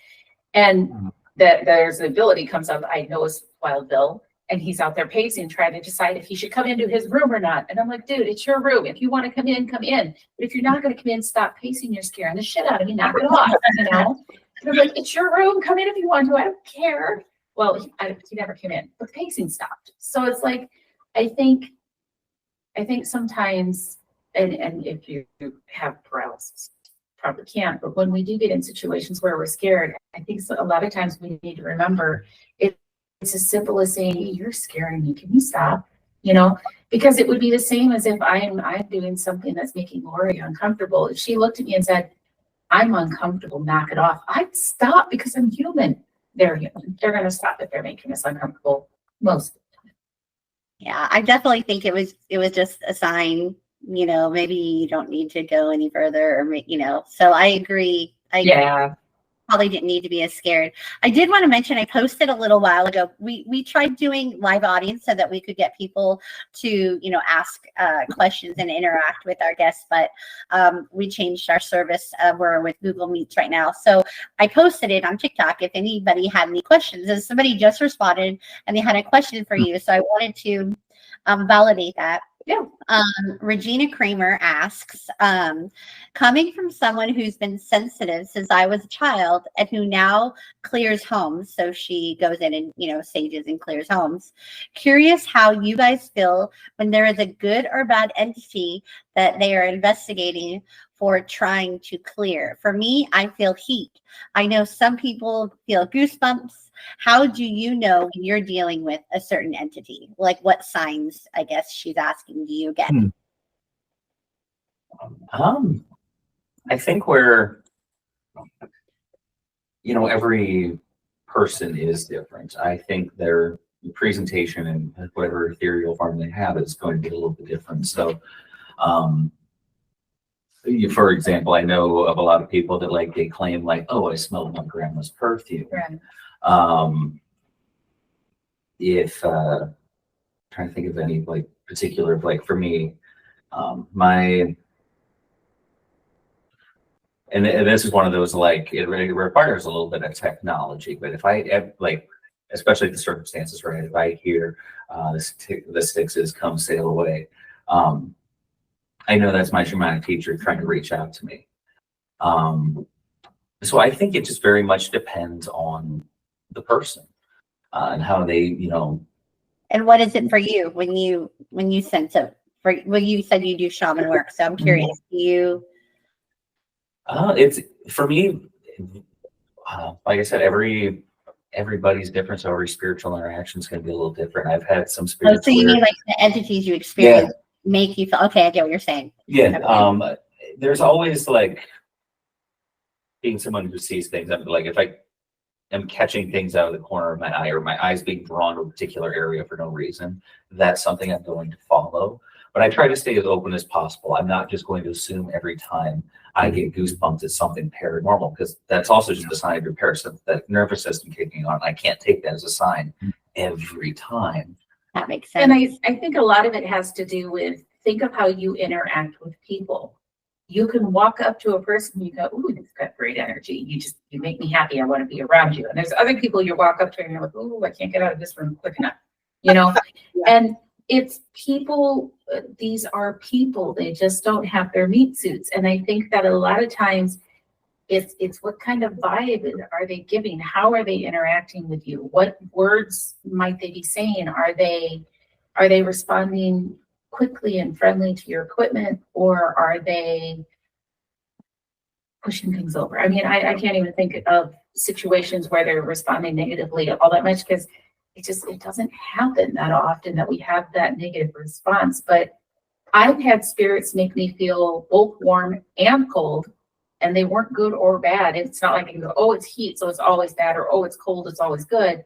And there's an ability comes up. I know it's Wild Bill, and he's out there pacing, trying to decide if he should come into his room or not. And I'm like, dude, it's your room. If you want to come in, come in. But if you're not going to come in, stop pacing. You're scaring the shit out of me. Knock it off, you know? And I'm like, it's your room. Come in if you want to. I don't care. Well, he never came in, but the pacing stopped. So it's like, I think sometimes, and if you have paralysis, probably can't. But when we do get in situations where we're scared, I think a lot of times we need to remember it's as simple as saying, hey, you're scaring me. Can you stop? You know, because it would be the same as if I'm doing something that's making Lori uncomfortable. If she looked at me and said, I'm uncomfortable, knock it off, I'd stop because I'm human. They're human. They're going to stop if they're making us uncomfortable most of the time. Yeah, I definitely think it was just a sign, you know, maybe you don't need to go any further, or, you know, so I agree. Yeah. Probably didn't need to be as scared. I did want to mention, I posted a little while ago, we tried doing live audience so that we could get people to, you know, ask questions and interact with our guests, but we changed our service. We're with Google Meets right now. So I posted it on TikTok if anybody had any questions, and somebody just responded and they had a question for you. So I wanted to validate that. Yeah. Regina Kramer asks, coming from someone who's been sensitive since I was a child and who now clears homes, so she goes in and, you know, sages and clears homes, curious how you guys feel when there is a good or bad entity that they are investigating for trying to clear. For me, I feel heat. I know some people feel goosebumps. How do you know when you're dealing with a certain entity? Like, what signs, I guess she's asking, do you get? I think where, you know, every person is different. I think their presentation and whatever ethereal form they have is going to be a little bit different. So, for example, I know of a lot of people that like, they claim like, oh, I smelled my grandma's perfume. Right. If trying to think of any like particular, like for me, my and this is one of those, like, it really requires a little bit of technology, but if I like, especially the circumstances, right, if I hear the Styxes come sail away, I know that's my shamanic teacher trying to reach out to me. So I think it just very much depends on the person and how they, you know. And what is it for you when you sense it? Well, you said you do shaman work, so I'm curious. Do you? It's for me. Like I said, everybody's different, so every spiritual interaction is going to be a little different. I've had some spiritual. Oh, so you mean like the entities you experience make you feel? Okay, I get what you're saying. Yeah. There's always like being someone who sees things. I'm like, if I am catching things out of the corner of my eye, or my eyes being drawn to a particular area for no reason, that's something I'm going to follow. But I try to stay as open as possible. I'm not just going to assume every time I get goosebumps it's something paranormal, because that's also just a sign of your parasympathetic nervous system kicking on. I can't take that as a sign. every time. That makes sense. And I think a lot of it has to do with, think of how you interact with people. You can walk up to a person, you go, ooh, it's got great energy. You make me happy. I want to be around you. And there's other people you walk up to and you're like, ooh, I can't get out of this room quick enough, Yeah. And it's people, these are people, they just don't have their meat suits. And I think that a lot of times it's what kind of vibe are they giving? How are they interacting with you? What words might they be saying? Are they responding quickly and friendly to your equipment, or are they pushing things over? I mean, I can't even think of situations where they're responding negatively all that much, because it doesn't happen that often that we have that negative response. But I've had spirits make me feel both warm and cold, and they weren't good or bad. It's not like I can go, oh, it's heat, so it's always bad, or oh, it's cold, it's always good.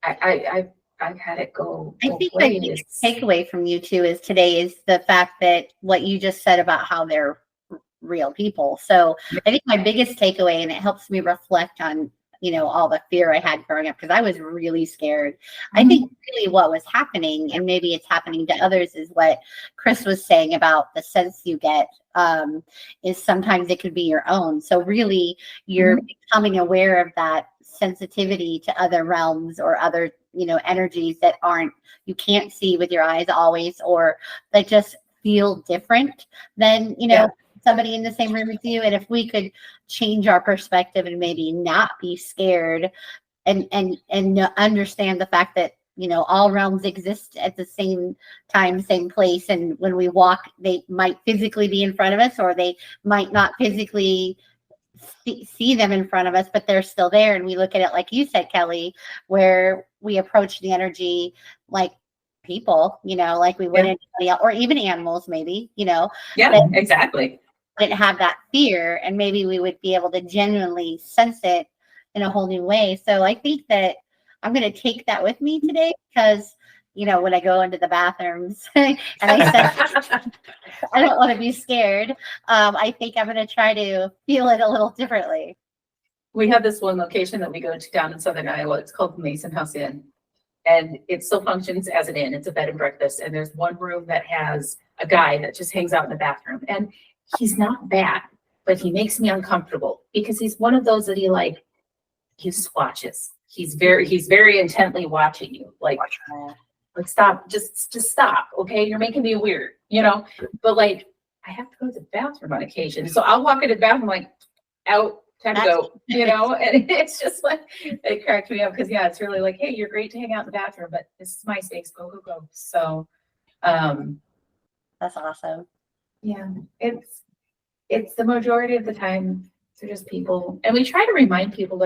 I've had it go. I think the biggest takeaway from you two is today is the fact that what you just said about how they're real people. So I think my biggest takeaway, and it helps me reflect on, all the fear I had growing up, because I was really scared. I think really what was happening, and maybe it's happening to others, is what Chris was saying about the sense you get, is sometimes it could be your own. So really you're becoming aware of that sensitivity to other realms or other, energies that you can't see with your eyes always, or that just feel different than, somebody in the same room with you. And if we could change our perspective and maybe not be scared and understand the fact that, all realms exist at the same time, same place. And when we walk, they might physically be in front of us, or they might not physically see them in front of us, but they're still there. And we look at it, like you said, Kelly, where we approach the energy like people, like we would anybody else, or even animals, maybe, Yeah, exactly. Didn't have that fear, and maybe we would be able to genuinely sense it in a whole new way. So I think that I'm going to take that with me today, because when I go into the bathrooms and I said I don't want to be scared, I think I'm going to try to feel it a little differently. We have this one location that we go to down in Southern Iowa. It's called the Mason House Inn, and it still functions as an inn. It's a bed and breakfast, and there's one room that has a guy that just hangs out in the bathroom, and he's not bad, but he makes me uncomfortable, because he's one of those that he swatches. He's very intently watching you, like stop, just stop, okay? You're making me weird, But I have to go to the bathroom on occasion, so I'll walk into the bathroom like, out, time to go, And it's just like, it cracked me up, because it's really like, hey, you're great to hang out in the bathroom, but this is my space. Go. So, that's awesome. Yeah, it's the majority of the time they're just people, and we try to remind people,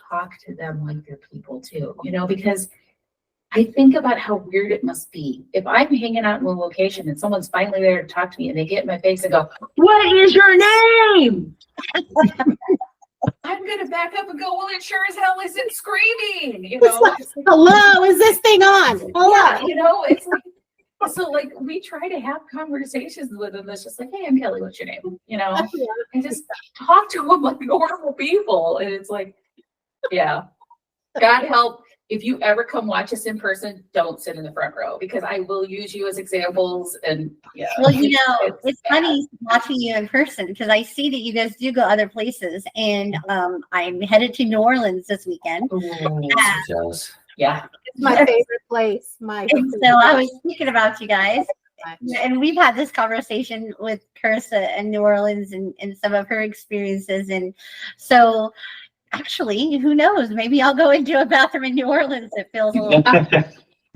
talk to them like they're people too, because I think about how weird it must be if I'm hanging out in a location and someone's finally there to talk to me, and they get in my face and go, "What is your name?" I'm gonna back up and go, "Well, it sure as hell isn't screaming," It's like, hello, is this thing on? Hello. Yeah, it's like. So we try to have conversations with them that's just like, hey, I'm Kelly, what's your name? And just talk to them like normal people. And it's like, yeah, God help, if you ever come watch us in person, don't sit in the front row, because I will use you as examples. And well, it's funny watching you in person, because I see that you guys do go other places, and I'm headed to New Orleans this weekend. Yeah, it's my favorite place. So I was thinking about you guys, and we've had this conversation with Carissa in New Orleans and some of her experiences. And so actually, who knows, maybe I'll go into a bathroom in New Orleans that feels a little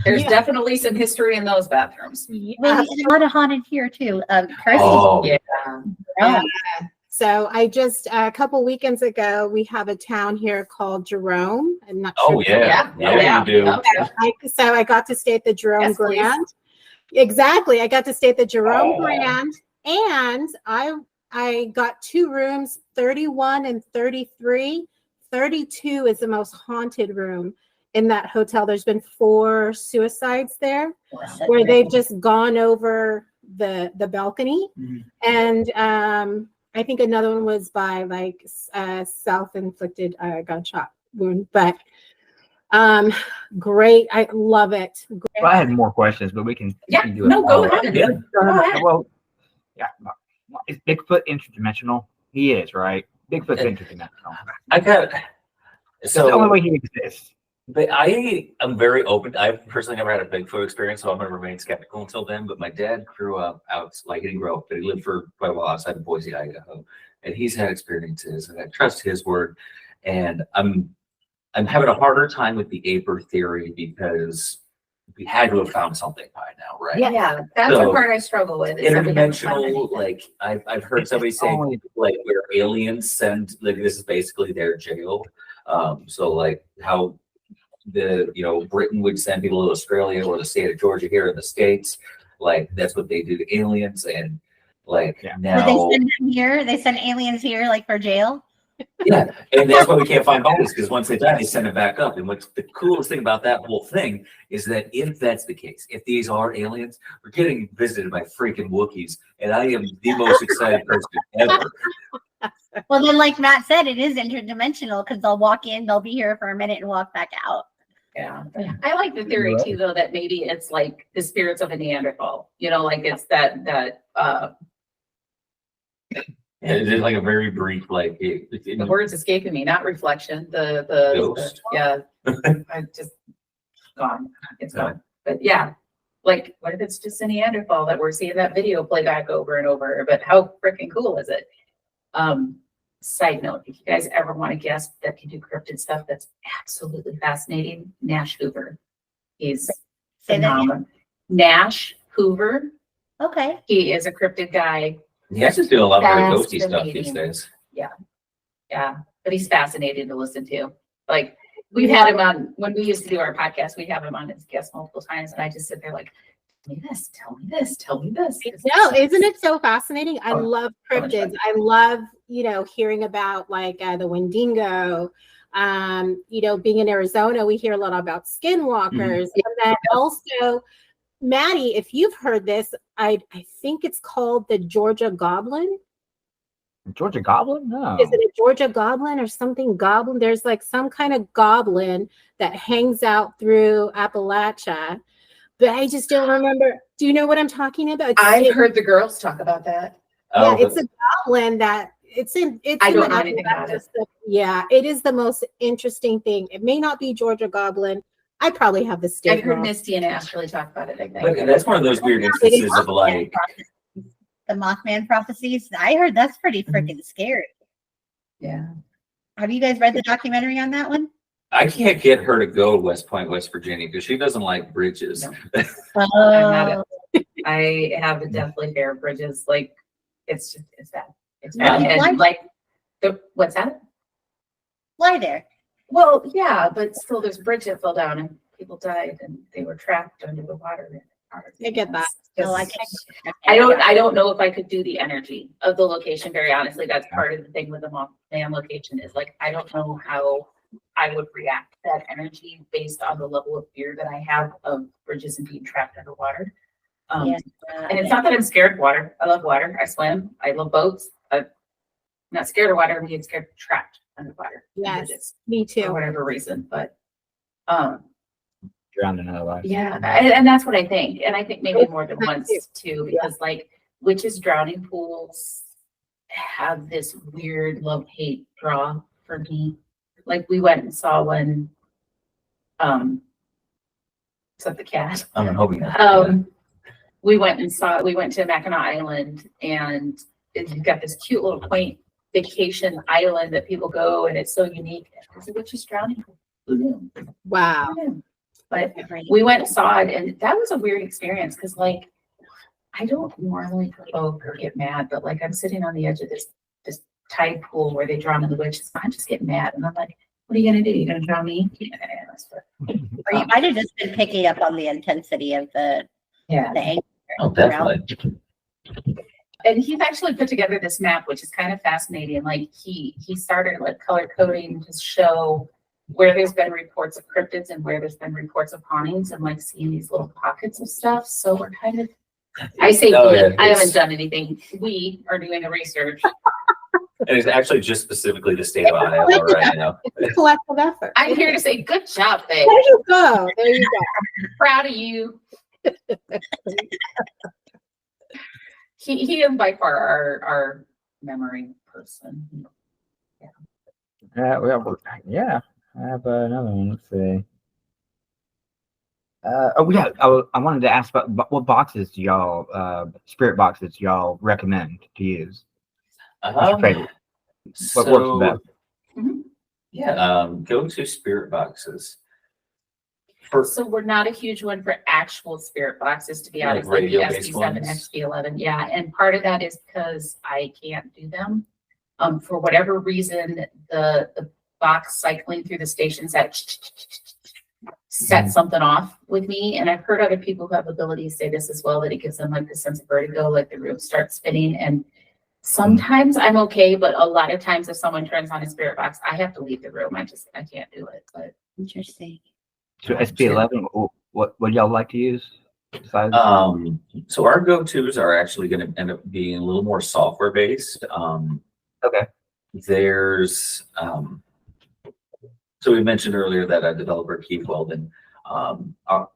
there's definitely some history in those bathrooms. There's a lot of haunted here too. Carissa, yeah. So I just a couple weekends ago, we have a town here called Jerome. I'm not sure. Oh yeah, you do. So I got to stay at the Jerome Grand. Please. Exactly, I got to stay at the Jerome Grand, and I got 2 rooms, 31 and 33. 32 is the most haunted room in that hotel. There's been 4 suicides there, where they've just gone over the balcony, and I think another one was by self-inflicted gunshot wound. But Great. I love it. Well, I had more questions, but we can do it. No, go follow-up. ahead. Yeah. Go ahead. Well, yeah. Is Bigfoot interdimensional? He is, right? Bigfoot's interdimensional. I got It's the only so. way he exists. But I am very open. I've personally never had a Bigfoot experience, so I'm going to remain skeptical until then. But my dad grew up he didn't grow up, but he lived for quite a while outside of Boise, Idaho, and he's had experiences, and I trust his word. And I'm having a harder time with the Aper theory because we had to have found something by now, right? Yeah, that's So, the part I struggle with. is that we haven't found Interdimensional, anything. like I've heard somebody say, only- like where aliens send, like this is basically their jail. So like how Britain would send people to Australia or the state of Georgia here in the States, like that's what they do to aliens. And like Yeah. But now, they send them here. They send aliens here, like for jail. yeah, and that's why we can't find bodies, because once they die, they send them back up. And what's the coolest thing about that whole thing is that if that's the case, if these are aliens, we're getting visited by freaking Wookiees, and I am the most excited person ever. Well, then, like Matt said, it is interdimensional because they'll walk in, they'll be here for a minute, and walk back out. Yeah, I like the theory too, though, that maybe it's like the spirits of a Neanderthal. Like it's that It is like a very brief, like the words escaping me, not reflection. The Ghost? yeah, I just gone. It's gone. But yeah, like what if it's just a Neanderthal that we're seeing that video play back over and over? But how freaking cool is it? Side note, if you guys ever want to guess that can do cryptid stuff, that's absolutely fascinating. Nash Hoover. He's Say that again. phenomenal. Nash Hoover. Okay. He is a cryptid guy. You guys just do a lot of very ghosty stuff these Fascinating. days. Yeah, but he's fascinating to listen to. Like we've had him on when we used to do our podcast. We have him on as guest multiple times, and I just sit there like, tell me this, tell me this, tell me this. No, isn't it so fascinaning? I Oh, love oh, cryptids. I love, hearing about like the Wendigo. Being in Arizona, we hear a lot about skinwalkers. And then also, Maddie, if you've heard this, I think it's called the Georgia Goblin. Georgia Goblin? No. Is it a Georgia Goblin or something goblin? There's like some kind of goblin that hangs out through Appalachia. But I just don't remember. Do you know what I'm talking about? I've heard the girls talk about that. Yeah, Oh, it's a goblin that it's in I in don't the know anything about Appalachia it. stuff. Yeah, it is the most interesting thing. It may not be Georgia Goblin. I probably have the I've state heard wrong. Misty and Ashley talk about it. I but think. that's one of those weird instances of like, The Mothman prophecies. I heard that's pretty Mm-hmm. freaking scary. Yeah. Have you guys read the documentary on that one? I can't get her to go to West Point, West Virginia, because she doesn't like bridges. No. Oh, I have a deathly fear of bridges. Like it's bad. It's Yeah. bad. And like what's that? fly there. Well, yeah, but still there's a bridge that fell down and people died and they were trapped under the water. I get that. No, I Just- can't. I don't know if I could do the energy of the location. Very honestly, that's part of the thing with the Mothman location is like, I don't know how I would react to that energy based on the level of fear that I have of bridges and being trapped underwater. Yeah, And it's not that I'm scared of water. I love water. I swim. I love boats. I'm not scared of water. I'm being scared of trapped underwater. in Yes, bridges me For too. whatever reason. But Drowned in another life. yeah, and that's what I think. And I think maybe more than once too, because like witches drowning pools have this weird love-hate draw for me. Like we went and saw one, except the cat. I'm hoping that. We went to Mackinac Island and you've got this cute little quaint vacation island that people go and it's so unique. It's a witch's drowning pool. Who knew? Wow. Who knew? But we went and saw it and that was a weird experience because like I don't normally provoke or get mad, but like I'm sitting on the edge of this tide pool where they drown in the witches. I just get mad and I'm like, what are you gonna do? You gonna drown me? Or you might have just been picking up on the intensity of the Yeah. anger. Oh, definitely. And he's actually put together this map, which is kind of fascinating. Like he started like color coding to show where there's been reports of cryptids and where there's been reports of hauntings and like seeing these little pockets of stuff. So we're kind of, I say, Oh, yeah, I it's- haven't done anything. We are doing the research. And it's actually just specifically the state of Iowa right now. It's a collective effort. I'm here to say, good job, babe. There you go. There you go. Proud of you. He is by far our memory person. Yeah. I have another one. Let's see. I wanted to ask about what boxes do y'all, spirit boxes, do y'all recommend to use? What's your favorite? What works the best? Yeah, go to spirit boxes. So we're not a huge one for actual spirit boxes, to be Like honest, like the radio-based SB7, ones? XB11. Yeah, and part of that is because I can't do them. For whatever reason, the box cycling through the stations that set something off with me. And I've heard other people who have abilities say this as well, that it gives them like the sense of vertigo, like the room starts spinning. And sometimes I'm okay, but a lot of times if someone turns on a spirit box, I have to leave the room. I can't do it. But Interesting. So SB11, what y'all like to use? Besides? So our go-tos are actually going to end up being a little more software based. Okay. There's so we mentioned earlier that a developer, Keith Weldon,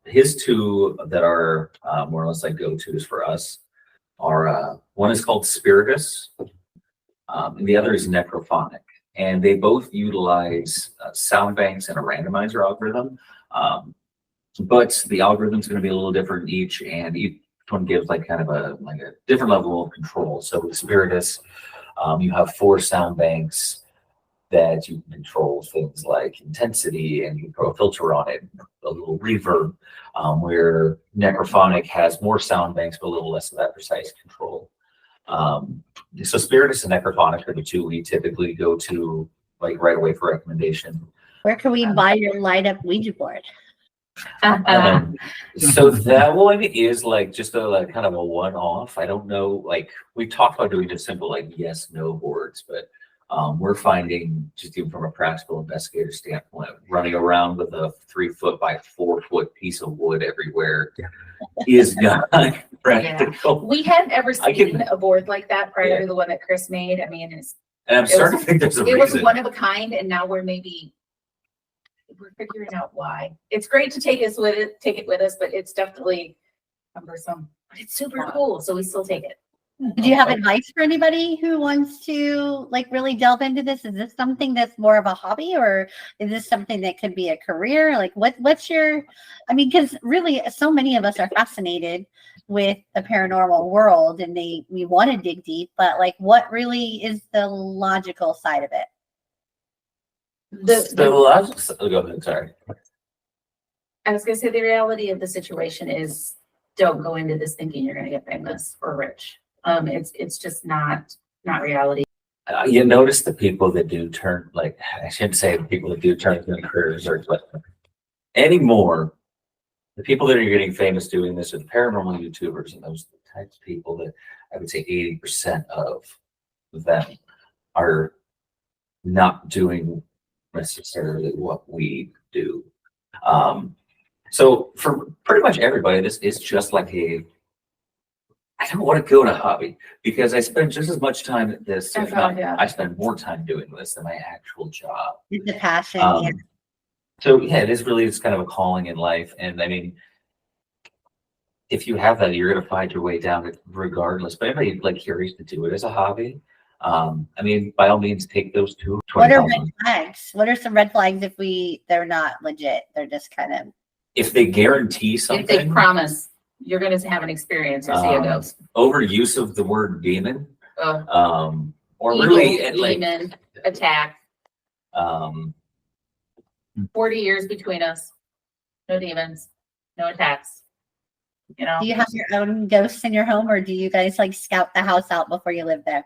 his two that are more or less like go-tos for us are one is called Spiritus, and the other is Necrophonic, and they both utilize sound banks and a randomizer algorithm. But the algorithm is going to be a little different each, and each one gives like kind of a different level of control. So with Spiritus, you have 4 sound banks that you can control things like intensity, and you can throw a filter on it, a little reverb, where Necrophonic has more sound banks, but a little less of that precise control. So Spiritus and Necrophonic are the two we typically go to like right away for recommendation. Where can we buy your light up Ouija board? So that one is like just a kind of a one-off. I don't know, like we talked about doing just simple like yes, no boards, but we're finding just even from a practical investigator standpoint, running around with a 3-foot by 4-foot piece of wood everywhere is not practical. yeah. We hadn't ever seen a board like that prior to the one that Chris made. I mean, And I'm starting to think there's a it reason. was one of a kind, and now we're figuring out why. It's great to take it with us, but it's definitely cumbersome. But it's super cool, so we still take it. Do you have advice for anybody who wants to like really delve into this? Is this something that's more of a hobby, or is this something that could be a career? Like what's your, I mean, because really so many of us are fascinated with the paranormal world and we want to dig deep, but like what really is the logical side of it? The logic, go ahead, sorry. I was gonna say the reality of the situation is don't go into this thinking you're gonna get famous or rich. It's just not reality. You notice the people that do turn, like I shouldn't say the people that do turn into careers or anymore. The people that are getting famous doing this are the paranormal YouTubers, and those are the types of people that I would say 80% of them are not doing necessarily what we do. So for pretty much everybody, this is just like I don't want to go to hobby because I spend just as much time at this. If not, I spend more time doing this than my actual job. It's a passion. So yeah, it's kind of a calling in life. And I mean, if you have that, you're going to find your way down it regardless. But anybody like curious to do it as a hobby, I mean, by all means, take those two. What are red flags? What are some red flags if they're not legit? They're just kind of. If they guarantee something. If they promise you're going to have an experience or see a ghost. Overuse of the word demon. Or evil, really demon, attack. 40 years between us. No demons, no attacks. You know. Do you have your own ghosts in your home, or do you guys like scout the house out before you live there?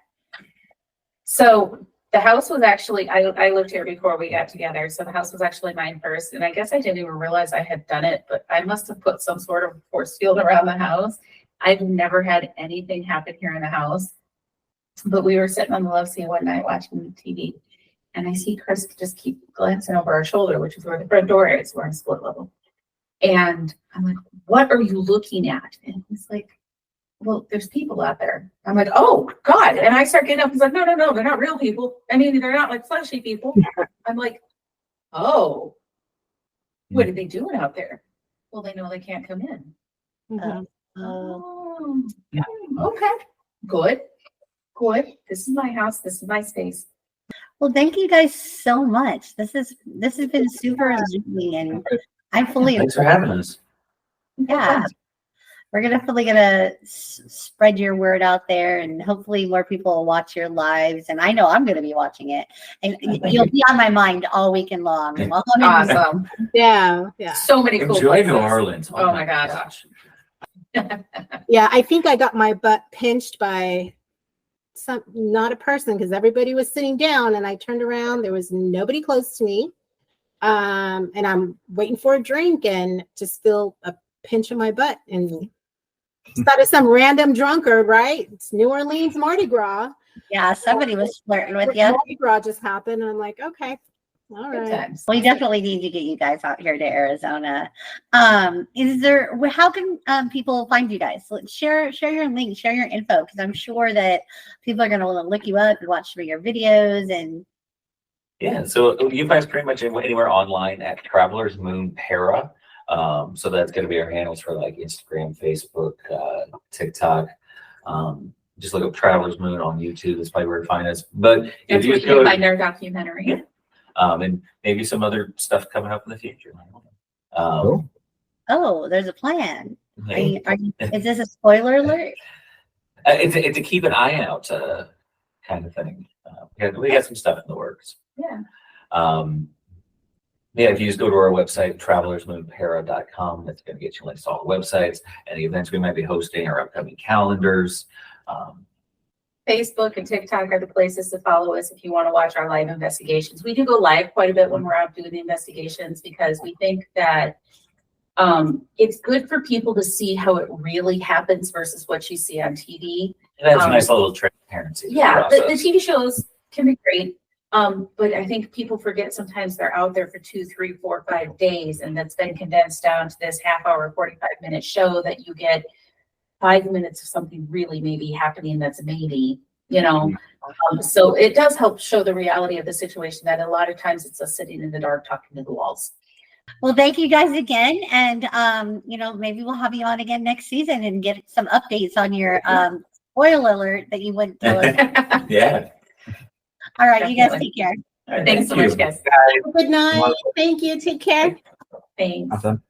So the house was actually, I lived here before we got together. So the house was actually mine first. And I guess I didn't even realize I had done it, but I must have put some sort of force field around the house. I've never had anything happen here in the house. But we were sitting on the love seat one night watching TV. And I see Chris just keep glancing over our shoulder, which is where the front door is. We're on split level. And I'm like, what are you looking at? And he's like, well, there's people out there. I'm like, oh God. And I start getting up and like, no, they're not real people. I mean, they're not like fleshy people. I'm like, oh, what are they doing out there? Well, they know they can't come in. Mhm. Oh, okay. Good. This is my house. This is my space. Well, thank you guys so much. This has been super enjoying, and I'm fully Thanks for having us. yeah. We're definitely gonna spread your word out there, and hopefully more people will watch your lives. And I know I'm gonna be watching it, and you'll be on my mind all weekend long. Awesome. Yeah. So many cool Enjoy places. New Orleans. Oh my gosh. Yeah, I think I got my butt pinched by not a person, because everybody was sitting down and I turned around, there was nobody close to me. And I'm waiting for a drink and just feel a pinch in my butt, and thought of some random drunkard, right? It's New Orleans Mardi Gras. Yeah, somebody was flirting with you. Mardi Gras just happened, and I'm like, okay, all Good right. times. We definitely need to get you guys out here to Arizona. How can people find you guys? Share your link, share your info, because I'm sure that people are going to want to look you up and watch some of your videos. And Yeah, so you find us pretty much anywhere online at Travelers Moon Para. So that's going to be our handles for like Instagram, Facebook, TikTok. Just look up Travelers Moon on YouTube. That's probably where to find us. But if That's you where just you go can find our documentary. and maybe some other stuff coming up in the future. Cool. oh, there's a plan. Yeah. Is this a spoiler alert? It's to keep an eye out kind of thing. We got some stuff in the works. Yeah. Yeah, if you just go to our website, travelersmoonpara.com, that's going to get you links to all the websites and the events we might be hosting, our upcoming calendars. Facebook and TikTok are the places to follow us if you want to watch our live investigations. We do go live quite a bit when we're out doing the investigations, because we think that it's good for people to see how it really happens versus what you see on TV. And that's a nice little transparency. Yeah, the TV shows can be great. But I think people forget sometimes they're out there for 2, 3, 4, 5 days, and that's been condensed down to this half-hour, 45-minute show that you get 5 minutes of something really maybe happening that's maybe, so it does help show the reality of the situation, that a lot of times it's us sitting in the dark talking to the walls. Well, thank you guys again. And, maybe we'll have you on again next season and get some updates on your spoiler alert that you wouldn't tell us. Yeah. All right, you guys Definitely. take care. All right, Thanks so thank much, you. guys. Good night. Thank you. Take care. Thanks. Awesome.